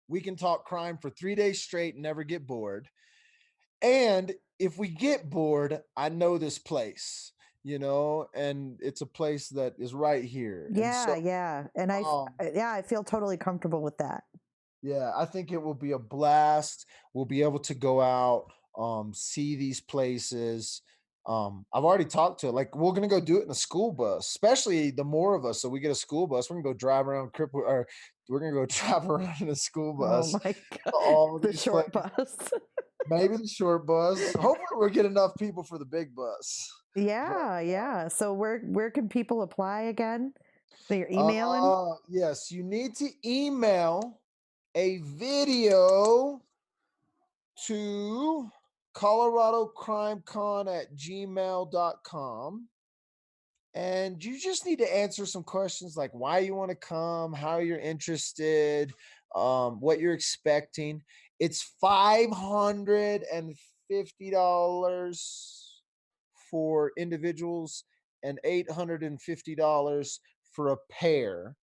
we can talk crime for 3 days straight and never get bored. And if we get bored, I know this place, and it's a place that is right here. Yeah, yeah. And I feel totally comfortable with that. Yeah, I think it will be a blast. We'll be able to go out, see these places. I've already talked to it. Like, we're gonna go do it in a school bus, especially the more of us. So we get a school bus. We're gonna go drive around or we're gonna go drive around in a school Oh bus my to god, all the these short places. bus. Maybe the short bus. Hopefully, we'll get enough people for the big bus. Yeah, yeah. So where can people apply again? So you're emailing? Yes, you need to email a video to coloradocrimecon@gmail.com, and you just need to answer some questions like why you want to come, how you're interested, what you're expecting. It's $550 for individuals and $850 for a pair.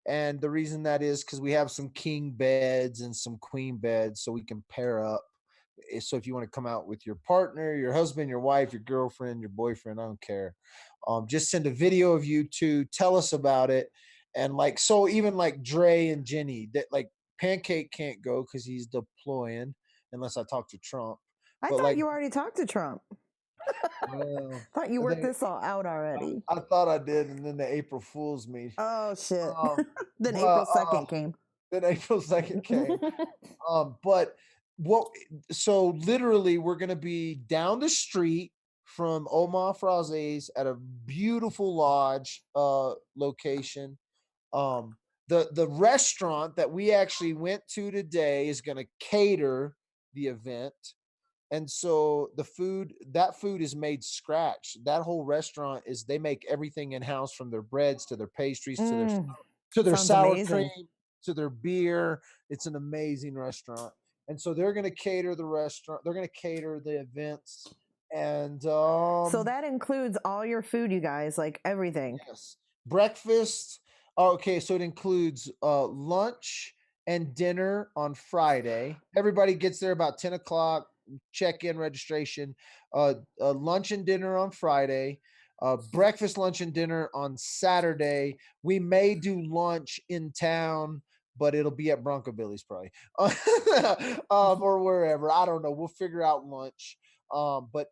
And the reason that is because we have some king beds and some queen beds, so we can pair up. So if you want to come out with your partner, your husband, your wife, your girlfriend, your boyfriend, I don't care. Just send a video of you two. Tell us about it. And like, so even like Dre and Jenny, that like Pancake can't go because he's deploying unless I talk to Trump. I But thought like, you already talked to Trump. well, Thought you worked they, this all out already. I thought I did, and then the April Fools me. Oh shit. Um, Then but April 2nd came. then April 2nd came. But what? So literally, we're gonna be down the street from Omar Frazee's at a beautiful lodge location. Um, the restaurant that we actually went to today is gonna cater the event. And so that food is made scratch. That whole restaurant is they make everything in house, from their breads to their pastries Mm, to their sounds sour cream amazing. to their beer. It's an amazing restaurant. And so they're going to cater the restaurant. They're going to cater the events. And So that includes all your food, you guys, like everything. yes, breakfast. Oh, okay, so it includes lunch and dinner on Friday. Everybody gets there about 10 o'clock. Check-in registration. Lunch and dinner on Friday. Breakfast, lunch, and dinner on Saturday. We may do lunch in town, but it'll be at Bronco Billy's probably, or wherever. I don't know. We'll figure out lunch. But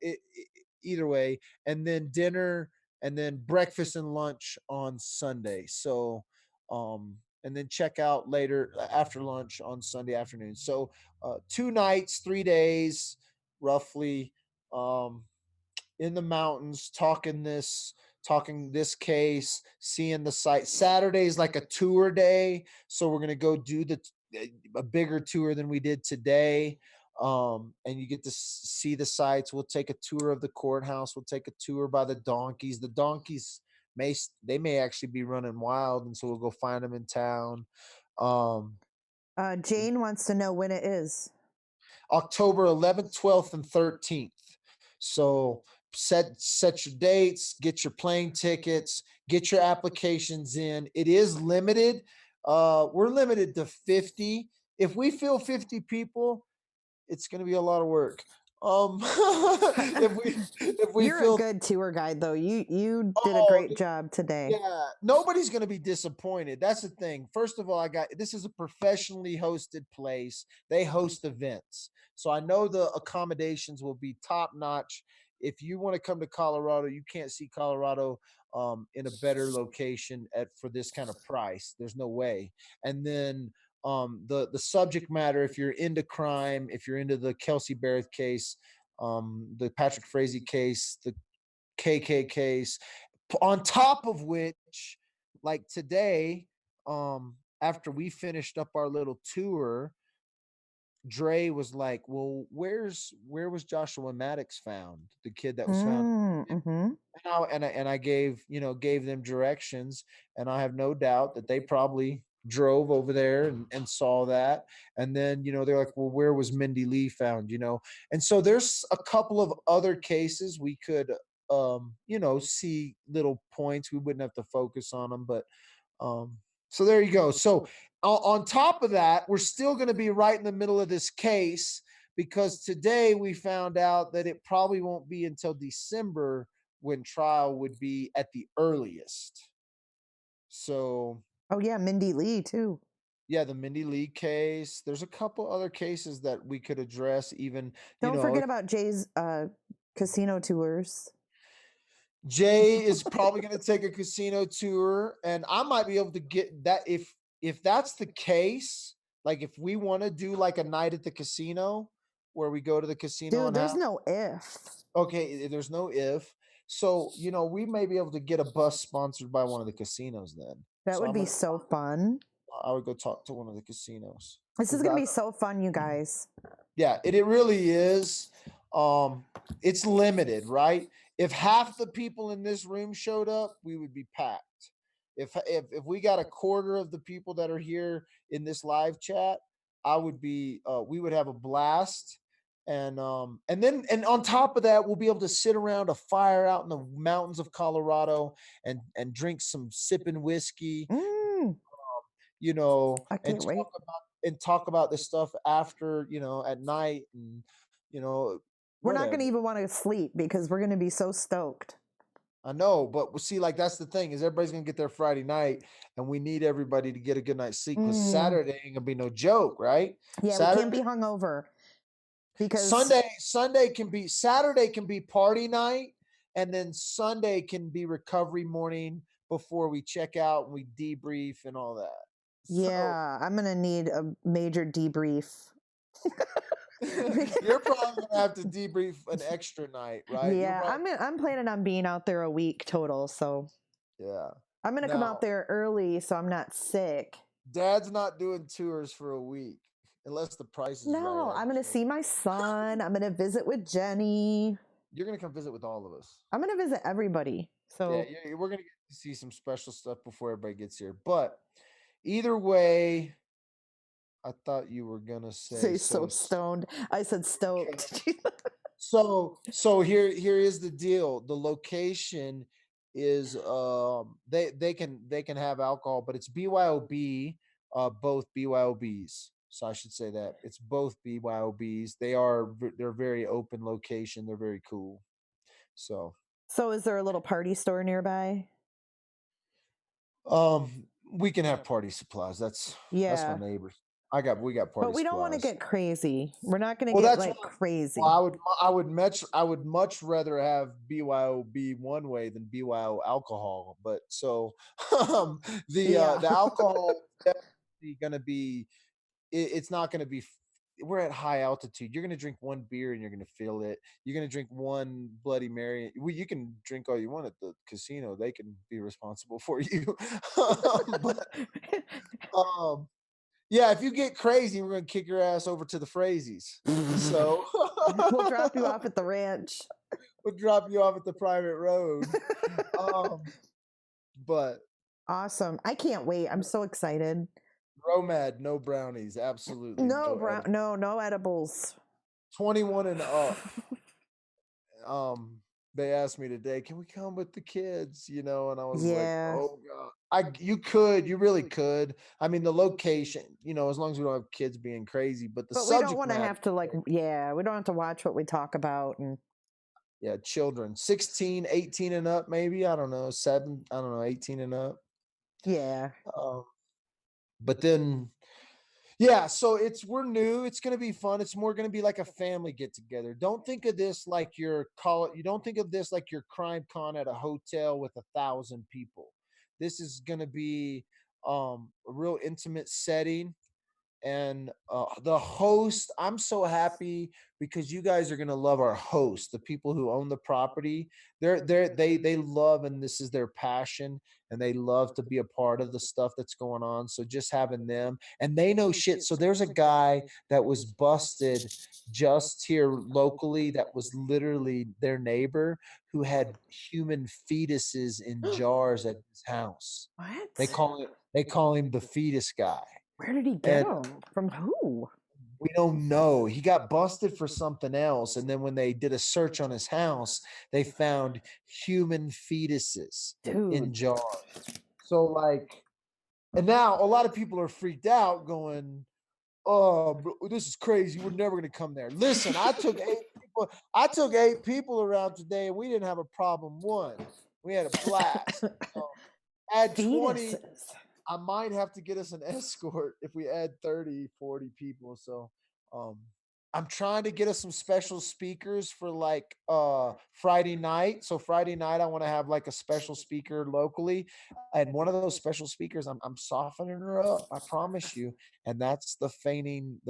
either way, and then dinner, and then breakfast and lunch on Sunday. So, and then check out later after lunch on Sunday afternoon. So, 2 nights, 3 days, roughly, um, in the mountains, talking this case, seeing the site. Saturday is like a tour day, so we're gonna go do a bigger tour than we did today. And you get to see the sites. We'll take a tour of the courthouse. We'll take a tour by the donkeys. The donkeys may actually be running wild, and so we'll go find them in town. Um, Jane wants to know when it is. October 11th, 12th, and 13th. So set your dates, get your plane tickets, get your applications in. It is limited. We're limited to 50. If we fill 50 people, it's going to be a lot of work. If we You're a feel, good tour guide though. You did a oh, great job today. yeah, nobody's going to be disappointed. That's the thing. First of all, this is a professionally hosted place. They host events. So I know the accommodations will be top notch. If you want to come to Colorado, you can't see Colorado in a better location for this kind of price. There's no way. And then the subject matter, if you're into crime, if you're into the Kelsey Barrett case, the Patrick Frazee case, the KK case, on top of which, like today, after we finished up our little tour, Dre was like, well, where was Joshua Maddox found, the kid that was found? Mm-hmm. And I gave them directions, and I have no doubt that they probably drove over there and saw that. And then they're like, well, where was Mindy Lee found? And so there's a couple of other cases we could see little points. We wouldn't have to focus on them, but so there you go. So on top of that, we're still going to be right in the middle of this case, because today we found out that it probably won't be until December when trial would be at the earliest. So, oh yeah, Mindy Lee too. Yeah, the Mindy Lee case. There's a couple other cases that we could address. Even don't forget about Jay's casino tours. Jay is probably going to take a casino tour, and I might be able to get that if that's the case. Like if we want to do like a night at the casino where we go to the casino. Dude, and there's no if. Okay, there's no if. So we may be able to get a bus sponsored by one of the casinos then. That would be so fun. I would go talk to one of the casinos. This is gonna be so fun, you guys. Yeah, it really is. It's limited, right? If half the people in this room showed up, we would be packed. If we got a quarter of the people that are here in this live chat, we would have a blast. And on top of that, we'll be able to sit around a fire out in the mountains of Colorado and drink some sipping whiskey. I can't wait. Talk about this stuff after, at night, and we're not going to even want to sleep because we're going to be so stoked. I know, but we'll see, like, that's the thing, is everybody's going to get their Friday night, and we need everybody to get a good night's sleep because Saturday ain't going to be no joke, right? Yeah, Saturday, we can't be hungover because Saturday can be party night, and then Sunday can be recovery morning before we check out and we debrief and all that. Yeah, I'm going to need a major debrief. You're probably gonna have to debrief an extra night, right? Yeah, I'm planning on being out there a week total, so yeah, I'm gonna come out there early so I'm not sick. Dad's not doing tours for a week unless the price is right. No, I'm gonna see my son. I'm gonna visit with Jenny. You're gonna come visit with all of us. I'm gonna visit everybody. So yeah, we're gonna get to see some special stuff before everybody gets here. But either way, I thought you were gonna say so stoned. I said stoked. So here is the deal. The location is they can have alcohol, but it's BYOB, both BYOBs. So I should say that it's both BYOBs. They're very open location. They're very cool. So is there a little party store nearby? We can have party supplies. That's my neighbors. We got party but we supplies. Don't want to get crazy. We're not going to get like crazy. Well, I would much rather have BYOB one way than BYO alcohol. But so the alcohol is definitely going to be. It's not going to be. We're at high altitude. You're going to drink one beer and you're going to feel it. You're going to drink one Bloody Mary. You can drink all you want at the casino. They can be responsible for you. Yeah, if you get crazy, we're gonna kick your ass over to the Frazees. So we'll drop you off at the ranch. We'll drop you off at the private road. But awesome! I can't wait. I'm so excited. Romad, no brownies, absolutely. No edibles. 21 and up. They asked me today, can we come with the kids? And I was like, oh God. You really could. I mean, the location, as long as we don't have kids being crazy, but we don't want to have to we don't have to watch what we talk about. And yeah, children, 16, 18 and up, maybe, I don't know, 18 and up. Yeah. But then, yeah, so we're new. It's going to be fun. It's more going to be like a family get together. Don't think of this like you don't think of this like your crime con at a hotel with 1,000 people. This is going to be a real intimate setting. And the host, I'm so happy because you guys are going to love our host, the people who own the property. They love, and this is their passion, and they love to be a part of the stuff that's going on. So just having them, and they know shit. So there's a guy that was busted just here locally that was literally their neighbor who had human fetuses in jars at his house. What? They call him the fetus guy. Where did he get them? From who? We don't know. He got busted for something else. And then when they did a search on his house, they found human fetuses in jars. So and now a lot of people are freaked out going, oh, this is crazy. We're never going to come there. Listen, I took 8 people around today and we didn't have a problem. We had a blast. I had 20. I might have to get us an escort if we add 30, 40 people. So I'm trying to get us some special speakers for like Friday night. So Friday night I want to have like a special speaker locally. And one of those special speakers, I'm softening her up, I promise you. And that's the feigning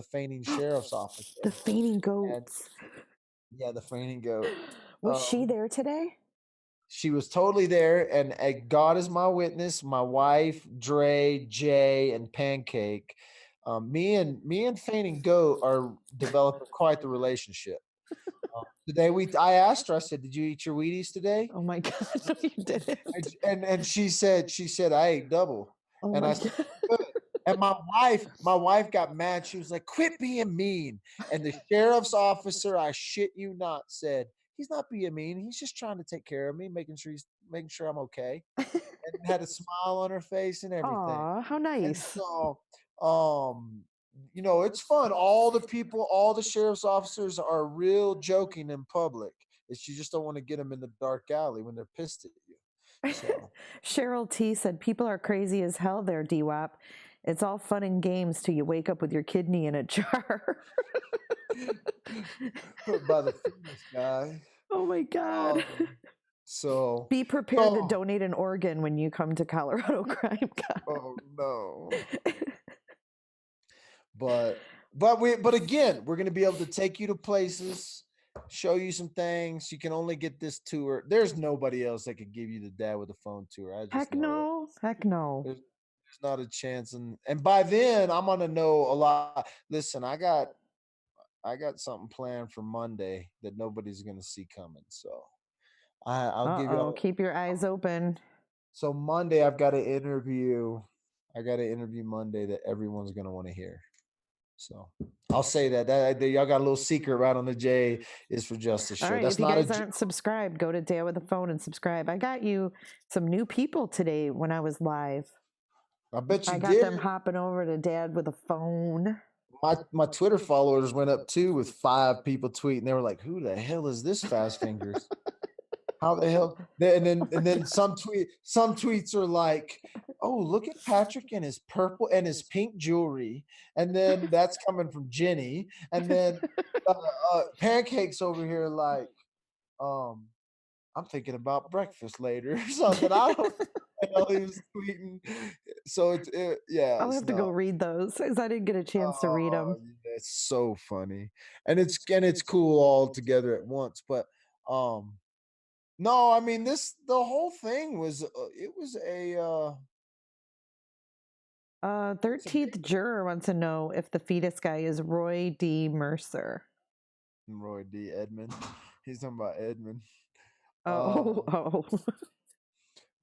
sheriff's officer. The fainting And goats. yeah, the fainting goat. Was she there today? She was totally there, and God is my witness. My wife, Dre, Jay, and Pancake. Me and Fainting Goat are developing quite the relationship. Today I asked her. I said, "Did you eat your Wheaties today?" Oh my God, no, you didn't. And she said I ate double. Oh And my I said, God. "Good." And my wife got mad. She was like, "Quit being mean." And the sheriff's officer, I shit you not, said, "He's not being mean. He's just trying to take care of me, making sure I'm okay." And had a smile on her face and everything. Aw, how And nice. so, it's fun. All the sheriff's officers are real joking in public. It's you just don't want to get them in the dark alley when they're pissed at you. So Cheryl T said, "People are crazy as hell there, Dwap. It's all fun and games till you wake up with your kidney in a jar." by the famous guy. Oh my God. So Be prepared to donate an organ when you come to Colorado Crime Con. Oh no. But again, we're gonna be able to take you to places, show you some things. You can only get this tour. There's nobody else that could give you the Dad with a Phone tour. I just Heck know no. Heck no. there's not a chance. And by then I'm gonna know a lot. Listen, I got something planned for Monday that nobody's gonna see coming. So I'll give you. Keep your eyes open. So Monday I've got an interview. I got an interview Monday that everyone's gonna want to hear. So I'll say that y'all got a little secret right on the J is for Justice show. All right, That's if you not guys aren't subscribed, go to Dad with a Phone and subscribe. I got you some new people today when I was live. I bet you I got did. them hopping over to Dad with a Phone. My Twitter followers went up too with 5 people tweeting. They were like, "Who the hell is this Fast Fingers?" How the hell? And then some tweets are like, "Oh, look at Patrick and his purple and his pink jewelry," and then that's coming from Jenny, and then Pancakes over here like, "I'm thinking about breakfast later," or something. I don't know. He was tweeting, so yeah. I'll have to go read those because I didn't get a chance to read them. It's so funny, and it's cool all together at once, but no, I mean the whole thing was it was a 13th juror wants to know if the fetus guy is Roy D. Mercer. Roy D. Edmond. He's talking about Edmond. Oh.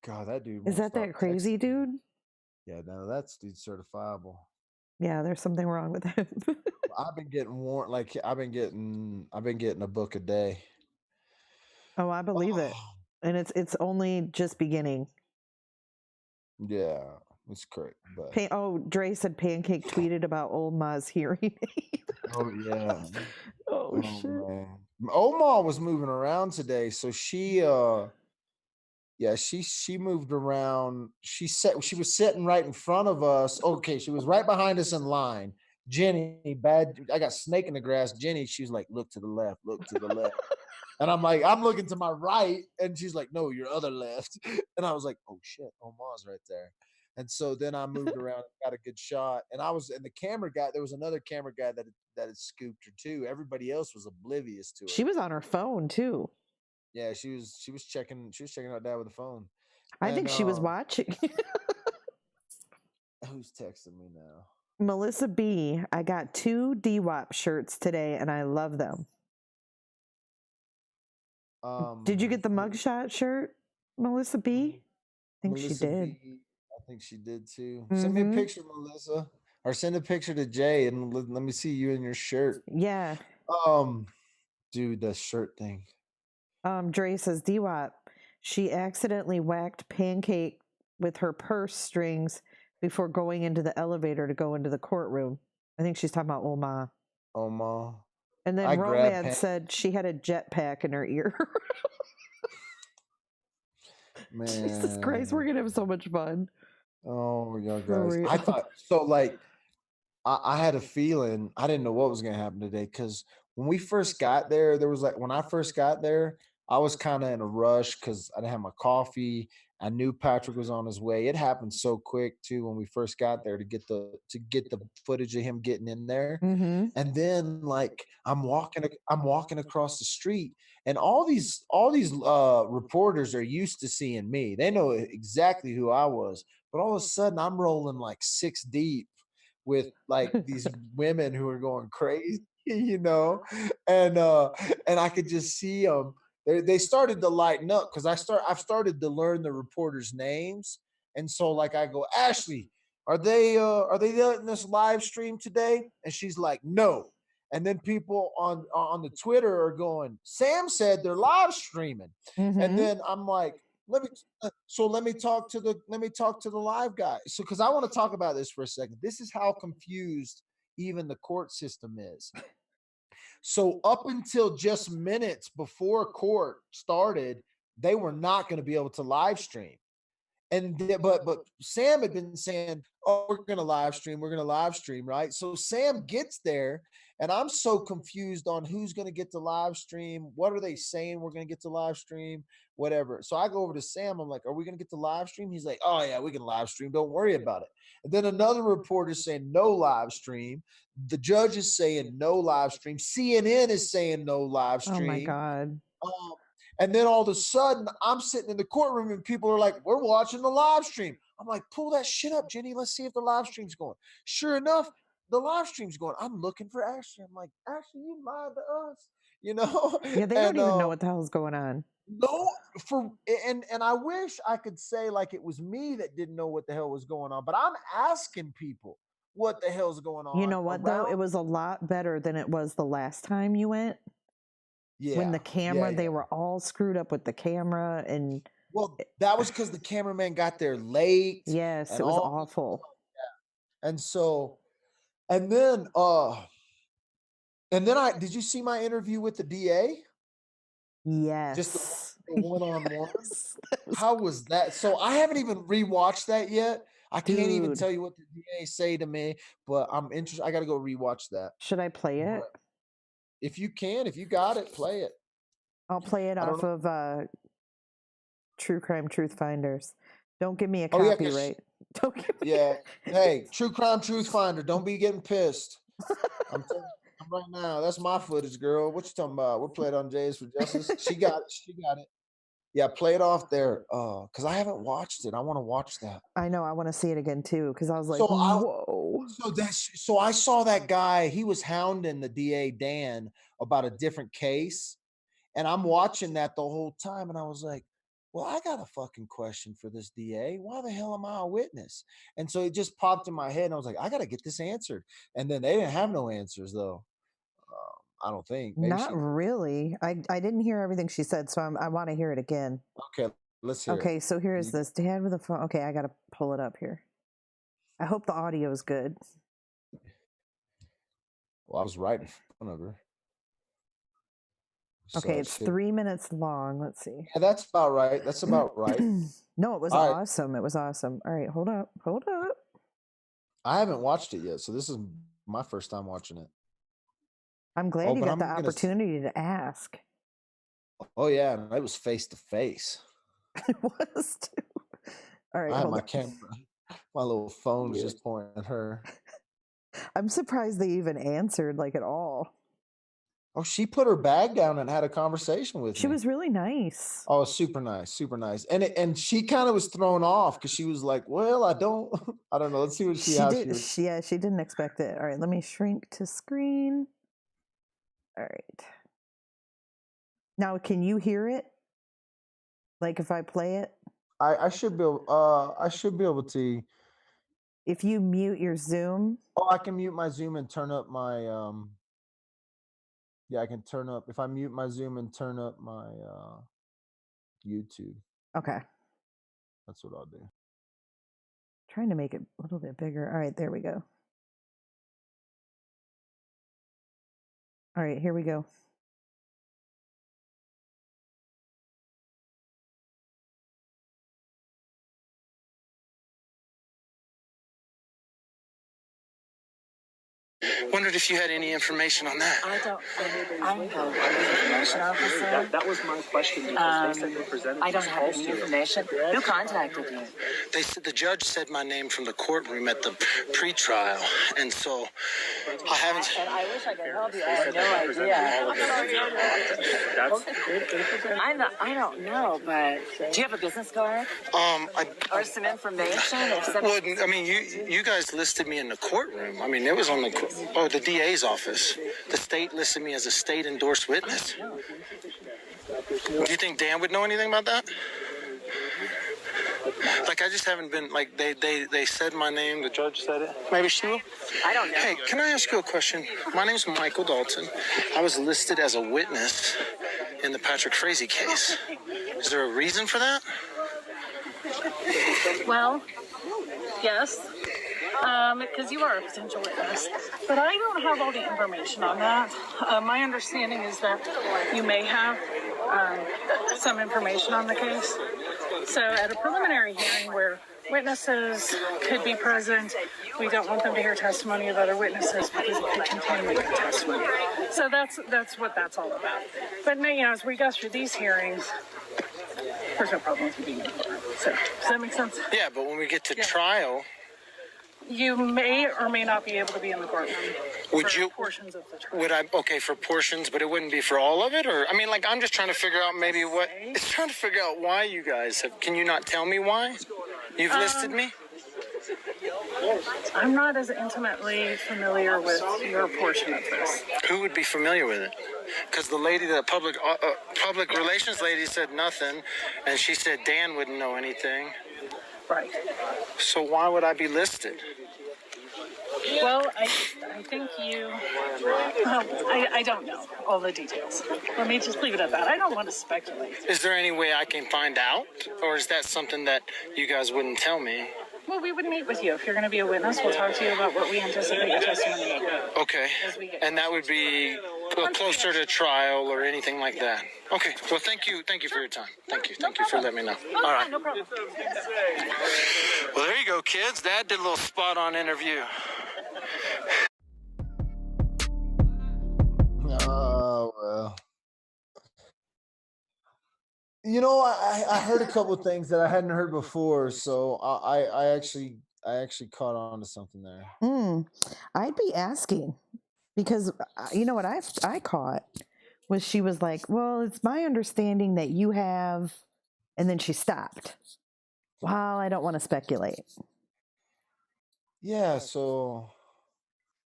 God, that dude is that crazy dude? Yeah, no, that's dude certifiable. Yeah, there's something wrong with him. I've been getting warned. Like I've been getting a book a day. Oh, I believe it. And it's only just beginning. Yeah, it's correct. But Dre said Pancake tweeted about old Ma's hearing aid. Oh yeah. Oh shit. Man. Oma was moving around today, so she moved around. She was sitting right in front of us. Okay, she was right behind us in line. Jenny, I got snake in the grass. Jenny, she's like, "Look to the left, look to the left." And I'm like, I'm looking to my right, and she's like, "No, your other left." And I was like, "Oh shit, Oma's right there." And so then I moved around and got a good shot. And the camera guy, there was another camera guy that had scooped her too. Everybody else was oblivious to her. She was on her phone too. Yeah, she was checking out Dad with the phone. I think she was watching. Who's texting me now? Melissa B. I got 2 Dwap shirts today and I love them. Did you get the mugshot shirt, Melissa B? I think she did. I think she did too. Send me a picture, Melissa. Or send a picture to Jay and let me see you in your shirt. Yeah. Dude, that shirt thing. Dre says, Dwap, she accidentally whacked Pancake with her purse strings before going into the elevator to go into the courtroom. I think she's talking about Oma. Oma. And then Romad said she had a jetpack in her ear. Man. Jesus Christ, we're going to have so much fun. Oh, yeah, For guys. I real. thought so. Like, I had a feeling I didn't know what was gonna happen today because when we first got there, there was like when I first got there, I was kind of in a rush because I didn't have my coffee. I knew Patrick was on his way. It happened so quick too when we first got there to get the footage of him getting in there. Mm-hmm. And then like I'm walking across the street and all these reporters are used to seeing me. They know exactly who I was. But all of a sudden I'm rolling like 6 deep with like these women who are going crazy, you know, and I could just see them. They started to lighten up because I've started to learn the reporters' names, and so like I go, Ashley, are they letting us live stream today? And she's like, no. And then people on the Twitter are going, Sam said they're live streaming, and Mm-hmm. then I'm like, let me talk to the live guy. So because I want to talk about this for a second. This is how confused even the court system is. So up until just minutes before court started, they were not going to be able to live stream. But Sam had been saying, "Oh, we're gonna live stream. We're gonna live stream, right?" So Sam gets there, and I'm so confused on who's gonna get to live stream. What are they saying? We're gonna get to live stream, whatever. So I go over to Sam. I'm like, "Are we gonna get to live stream?" He's like, "Oh yeah, we can live stream. Don't worry about it." And then another reporter saying no live stream. The judge is saying no live stream. CNN is saying no live Oh my stream. God. Um, and then all of a sudden, I'm sitting in the courtroom and people are like, we're watching the live stream. I'm like, pull that shit up, Jenny. Let's see if the live stream's going. Sure enough, the live stream's going. I'm looking for Ashley. I'm like, Ashley, you lied to us, you know? Yeah, they don't And even know what the hell's going on. no, and I wish I could say like it was me that didn't know what the hell was going on, but I'm asking people what the hell's going You on know what though? around. It was a lot better than it was the last time you went. When the camera, Yeah. they were all screwed up with the camera, and Well, that was because the cameraman got there late yes, and it was all awful. and so and then I did you see my interview with the DA? Just Yes. the one-on-one? Yes. That was, How was that? So I haven't even rewatched that yet. I can't even dude, tell you what the DA say to me, but I'm interested. I got to go rewatch that. should I play it? But if you can, if you got it, play it. I'll play it I don't off know. of True Crime Truth Finders. Don't give me a Oh yeah, 'cause copyright. Don't give me. yeah. Hey, True Crime Truth Finder, don't be getting pissed. I'm telling you right now, that's my footage, girl. What you talking about? We'll play it on J's for Justice. She got it. She got it. Yeah, play it off there. Because I haven't watched it. I want to watch that. I know. I want to see it again too because I was like, So I whoa. so I saw that guy. He was hounding the DA Dan about a different case, and I'm watching that the whole time, and I was like, well, I got a fucking question for this DA. Why the hell am I a witness? And so it just popped in my head, and I was like, I got to get this answered. And then they didn't have no answers though. I don't think. Maybe Not she. really. I didn't hear everything she said, so I want to hear it again. Okay, let's hear it. Okay, so here is this dad with a phone. Okay, I got to pull it up here. I hope the audio is good. Well, I was right in front of her. Okay, it's 3 minutes long. Let's see. Yeah, that's about right. That's about right. No, it was All right. awesome. It was awesome. All right, hold up. Hold up. I haven't watched it yet, so this is my first time watching it. I'm glad you got the opportunity to ask. Oh yeah, it was face to face. It was too. All right, I had my camera, my little phone was just pointing at her. I'm surprised they even answered like at all. Oh, she put her bag down and had a conversation with me. She was really nice. Oh, super nice, super nice. And she kind of was thrown off because she was like, "Well, I don't know." Let's see what she did. Yeah, she didn't expect it. All right, let me shrink to screen. All right. Now, can you hear it? Like if I play it? I should be able to. If you mute your Zoom. Oh, I can mute my Zoom and turn up my yeah, I can turn up if I mute my Zoom and turn up my YouTube. Okay. That's what I'll do. Trying to make it a little bit bigger. All right, there we go. All right, here we go. Wondered if you had any information on that. I'm the information officer. That was my question because they said you presented I don't have any information. Who contacted you? They said the judge said my name from the courtroom at the pre-trial, and so I haven't. And I wish I could help you. I have no idea. I don't know, but do you have a business card? Or some information? Well, I mean, you guys listed me in the courtroom. I mean, it was on the DA's office. The state listed me as a state endorsed witness. Do you think Dan would know anything about that? Like, I just haven't been, like, they said my name, the judge said it. Maybe she will? I don't know. Hey, can I ask you a question? My name's Michael Dalton. I was listed as a witness in the Patrick Frazee case. Is there a reason for that? Well, yes, because you are a potential witness. But I don't have all the information on that. My understanding is that you may have some information on the case. So at a preliminary hearing where witnesses could be present, we don't want them to hear testimony of other witnesses because it could contaminate the testimony. So that's what that's all about. But as we go through these hearings, there's no problem with you being in court. So does that make sense? Yeah, but when we get to trial, you may or may not be able to be in the courtroom. Portions of the trial? Okay, for portions, but it wouldn't be for all of it? Or, I mean, like, I'm just trying to figure out maybe trying to figure out why you guys have, can you not tell me why you've listed me? I'm not as intimately familiar with your portion of this. Who would be familiar with it? Because the public relations lady said nothing, and she said Dan wouldn't know anything. Right. So why would I be listed? Well, I think I don't know all the details. Let me just leave it at that. I don't want to speculate. Is there any way I can find out? Or is that something that you guys wouldn't tell me? Well, we would meet with you. If you're going to be a witness, we'll talk to you about what we anticipate your testimony will be. Okay. And that would be closer to trial or anything like that. Okay. Well, thank you. Thank you for your time. Thank you. Thank you for letting me know. All right. No problem. Well, there you go, kids. Dad did a little spot-on interview. Oh, well. You know, I heard a couple of things that I hadn't heard before, so I actually caught on to something there. I'd be asking because you know what I caught was she was like, "Well, it's my understanding that you have," and then she stopped. Well, I don't want to speculate. Yeah, so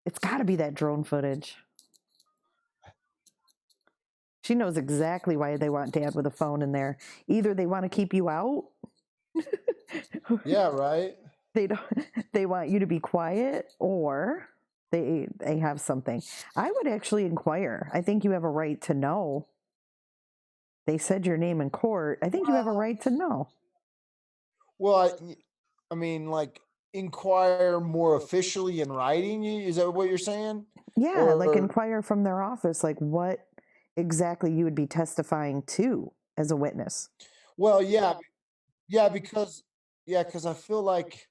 it's got to be that drone footage. She knows exactly why they want Dad with a phone in there. Either they want to keep you out. Yeah, right. They want you to be quiet, or they have something. I would actually inquire. I think you have a right to know. They said your name in court. I think you have a right to know. Well, I mean, like, inquire more officially in writing. Is that what you're saying? Yeah, like inquire from their office, like what exactly you would be testifying to as a witness. Well, because I feel like,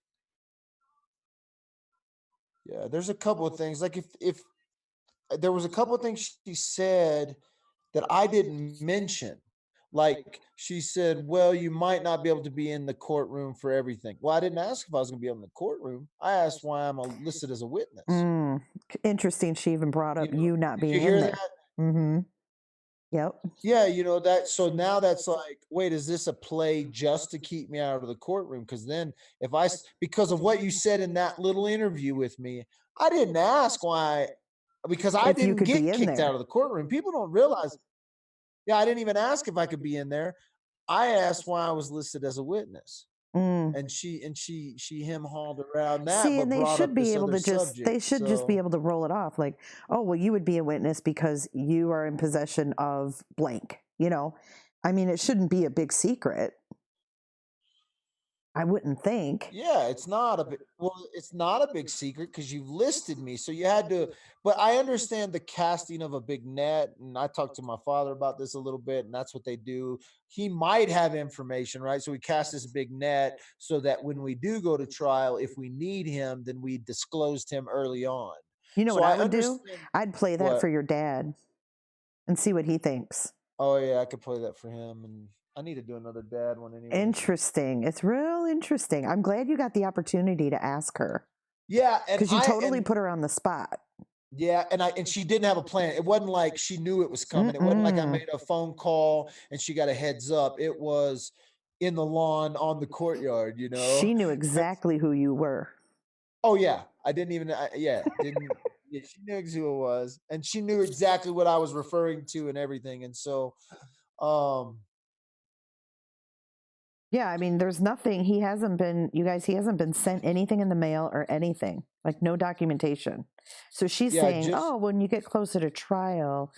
there's a couple of things. Like if there was a couple of things she said that I didn't mention. Like she said, well, you might not be able to be in the courtroom for everything. Well, I didn't ask if I was going to be in the courtroom. I asked why I'm listed as a witness. Interesting. She even brought up you not being in there. That? Mm-hmm. Yep. Yeah, that. So now that's like, wait, is this a play just to keep me out of the courtroom? Because then because of what you said in that little interview with me, I didn't ask why, because I didn't get kicked out of the courtroom. People don't realize. Yeah, I didn't even ask if I could be in there. I asked why I was listed as a witness. And she hem-hawed around that. See, and they should be able to just be able to roll it off like, oh, well, you would be a witness because you are in possession of blank. I mean, it shouldn't be a big secret. I wouldn't think. Yeah, it's not a big secret because you've listed me. So you had to, but I understand the casting of a big net. And I talked to my father about this a little bit, and that's what they do. He might have information, right? So we cast this big net so that when we do go to trial, if we need him, then we disclosed him early on. You know So what I I would do? understand I'd play that what. for your dad and see what he thinks. Oh yeah, I could play that for him, and I need to do another dad one anyway. Interesting. It's real interesting. I'm glad you got the opportunity to ask her. Yeah, and because you totally put her on the spot. Yeah, and she didn't have a plan. It wasn't like she knew it was coming. It wasn't like I made a phone call and she got a heads up. It was in the lawn on the courtyard, you know. She knew exactly who you were. Oh yeah, I didn't even. Didn't. Yeah, she knew who it was, and she knew exactly what I was referring to and everything. And so, yeah, I mean, there's nothing. He hasn't been. You guys, he hasn't been sent anything in the mail or anything. Like no documentation. So she's saying, "Oh, when you get closer to trial,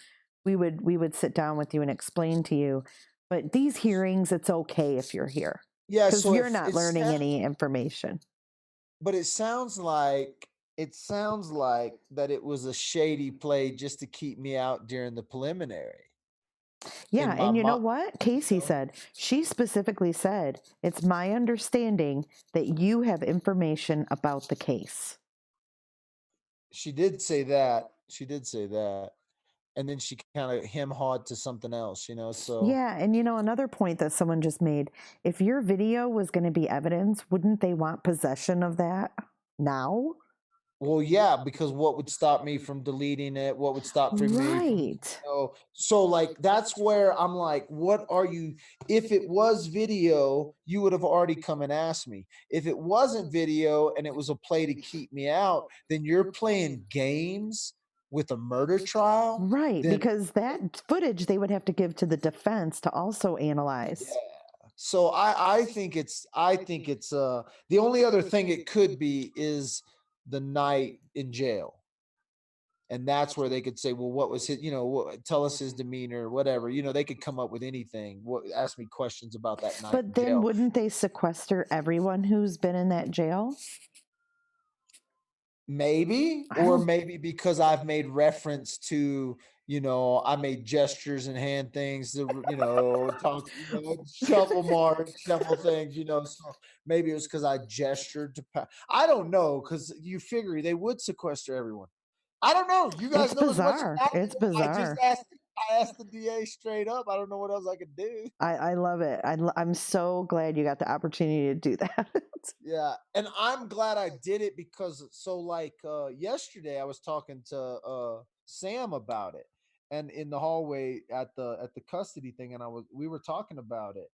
we would sit down with you and explain to you. But these hearings, it's okay if you're here. Yeah, because so you're not learning any information. But it sounds like that it was a shady play just to keep me out during the preliminary. Yeah, and you know what? Casey said, she specifically said, it's my understanding that you have information about the case. She did say that. And then she kind of hem-hawed to something else, you know, so. Yeah, and you know, another point that someone just made, if your video was going to be evidence, wouldn't they want possession of that now? Well, yeah, because what would stop me from deleting it? What would stop me from, so like that's where I'm like, what are you? If it was video, you would have already come and asked me. If it wasn't video and it was a play to keep me out, then you're playing games with a murder trial, right? Because that footage they would have to give to the defense to also analyze. Yeah. So I think it's the only other thing it could be is the night in jail. And that's where they could say, well, what was his, you know, tell us his demeanor, whatever, you know, they could come up with anything. Ask me questions about that night. But then wouldn't they sequester everyone who's been in that jail? Maybe, or maybe because I've made reference to, you know, I made gestures and hand things, you know, talk, you know, shuffle things, you know. So maybe it was because I gestured to. I don't know, because you figure they would sequester everyone. I don't know. You guys know as much as I do. It's bizarre. I asked the DA straight up. I don't know what else I could do. I love it. I'm so glad you got the opportunity to do that. Yeah, and I'm glad I did it because yesterday I was talking to Sam about it, and in the hallway at the custody thing, and we were talking about it,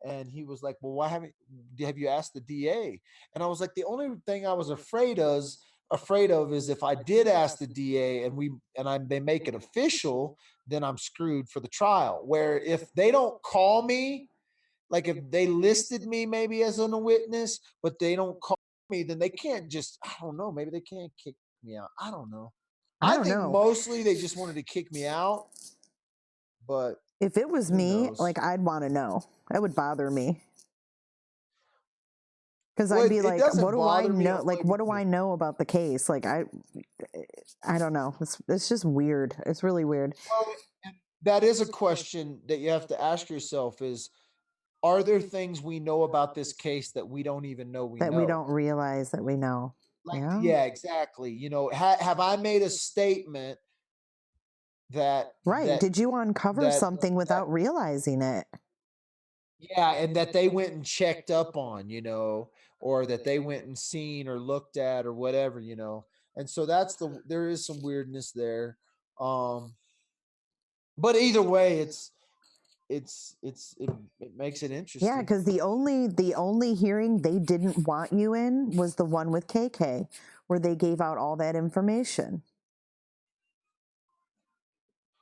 and he was like, "Well, why have you asked the DA?" And I was like, "The only thing I was afraid of is if I did ask the DA and they make it official, then I'm screwed for the trial. Where if they don't call me." Like if they listed me maybe as a witness, but they don't call me, then they can't just, I don't know, maybe they can't kick me out. I don't know. I think mostly they just wanted to kick me out. But if it was me, like I'd want to know. That would bother me. Because I'd be like, what do I know? Like, what do I know about the case? Like, I don't know. It's just weird. It's really weird. Well, that is a question that you have to ask yourself is, are there things we know about this case that we don't even know we don't realize that we know? Like, yeah, exactly. You know, have I made a statement that did you uncover something without realizing it? Yeah, and that they went and checked up on, you know, or that they went and seen or looked at or whatever, you know. And so there is some weirdness there. But either way, it makes it interesting. Yeah, because the only hearing they didn't want you in was the one with KK, where they gave out all that information.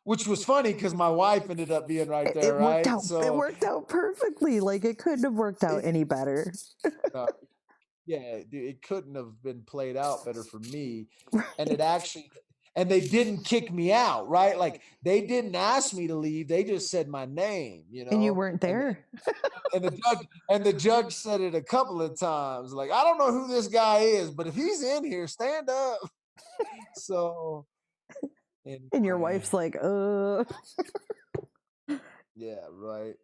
Which was funny because my wife ended up being right there, right? It worked out perfectly. Like it couldn't have worked out any better. Yeah, it couldn't have been played out better for me. And and they didn't kick me out, right? Like they didn't ask me to leave. They just said my name, you know. And you weren't there. And the judge said it a couple of times. Like, I don't know who this guy is, but if he's in here, stand up. So and your wife's like, Yeah, right.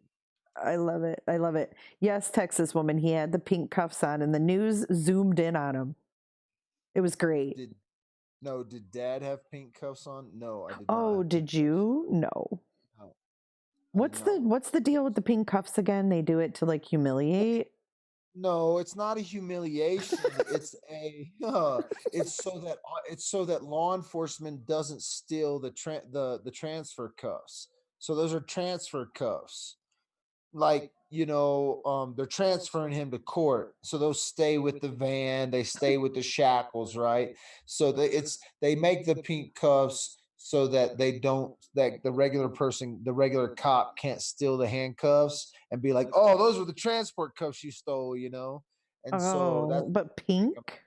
I love it. I love it. Yes, Texas woman. He had the pink cuffs on and the news zoomed in on him. It was great. No, did Dad have pink cuffs on? No, I did Oh, not. did you? No. No, What's the deal with the pink cuffs again? They do it to like humiliate. No, it's not a humiliation. It's a it's so that law enforcement doesn't steal the transfer cuffs. So those are transfer cuffs. Like, they're transferring him to court. So those stay with the van, they stay with the shackles, right? So they make the pink cuffs so that they don't that the regular cop can't steal the handcuffs and be like, oh, those were the transport cuffs you stole. And so that's Oh, but pink?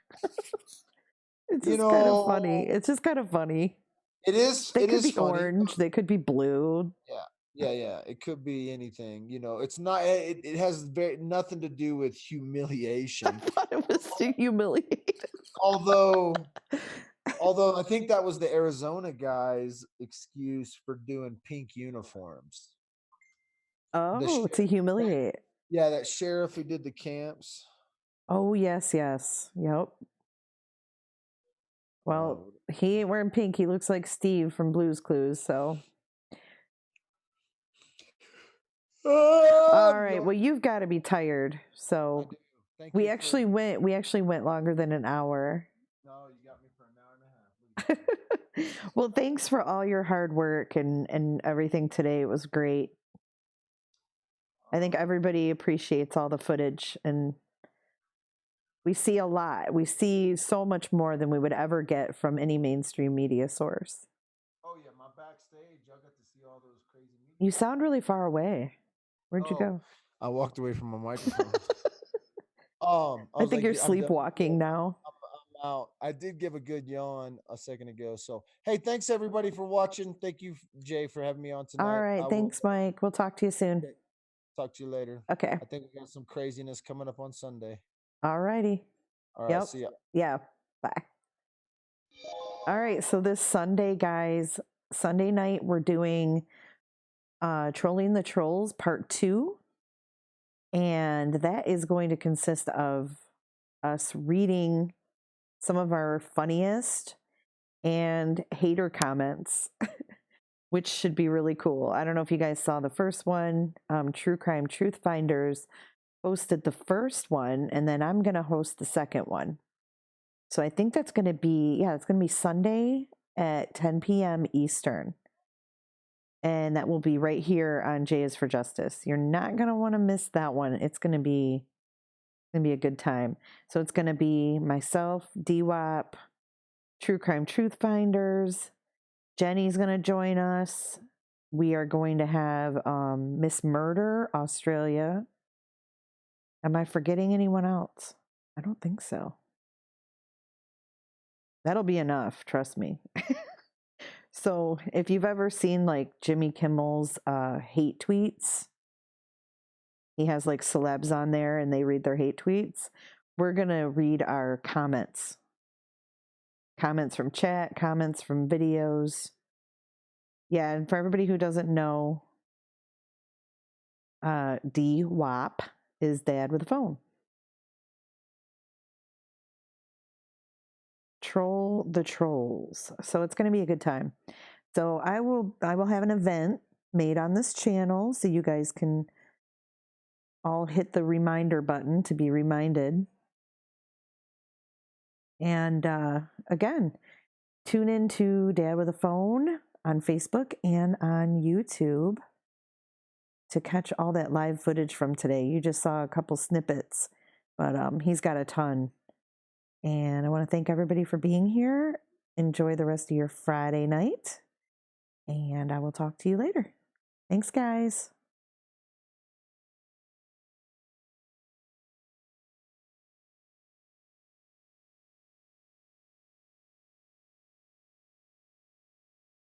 It's you just kind of funny. know, It's just kind of funny. it They could is be funny. orange. They could be blue. Yeah. It could be anything. It's not. It has nothing to do with humiliation. I thought it was to humiliate. Although I think that was the Arizona guy's excuse for doing pink uniforms. Oh, to humiliate. That sheriff who did the camps. Oh, yes. Yep. Well, he ain't wearing pink. He looks like Steve from Blue's Clues. So, all right. Well, you've got to be tired. So, we actually went longer than an hour. No, you got me for an hour and a half. Well, thanks for all your hard work and everything today. It was great. I think everybody appreciates all the footage, and we see a lot. We see so much more than we would ever get from any mainstream media source. Oh yeah, my backstage, I got to see all those crazy media. You sound really far away. Where'd you go? I walked away from my microphone. I think you're sleepwalking now. I'm out. I did give a good yawn a second ago. So, hey, thanks everybody for watching. Thank you, Jay, for having me on tonight. All right. Thanks, Mike. We'll talk to you soon. Okay. Talk to you later. Okay. I think we got some craziness coming up on Sunday. All righty. All right. See ya. Yeah. Bye. All right. So this Sunday, guys, Sunday night, we're doing Trolling the Trolls Part 2. And that is going to consist of us reading some of our funniest and hater comments, which should be really cool. I don't know if you guys saw the first one. True Crime Truth Finders hosted the first one, and then I'm going to host the second one. So I think that's going to be, it's going to be Sunday at 10 p.m. Eastern. And that will be right here on J is for Justice. You're not going to want to miss that one. It's going to be a good time. So it's going to be myself, Dwap, True Crime Truth Finders. Jenny's going to join us. We are going to have Miss Murder, Australia. Am I forgetting anyone else? I don't think so. That'll be enough, trust me. So if you've ever seen like Jimmy Kimmel's hate tweets, he has like celebs on there and they read their hate tweets. We're going to read our comments. Comments from chat, comments from videos. Yeah, and for everybody who doesn't know, Dwap is Dad with a phone. Troll the Trolls. So it's going to be a good time. So I will have an event made on this channel so you guys can all hit the reminder button to be reminded. And again, tune in to Dad with a Phone on Facebook and on YouTube to catch all that live footage from today. You just saw a couple snippets, but he's got a ton. And I want to thank everybody for being here. Enjoy the rest of your Friday night. And I will talk to you later. Thanks, guys.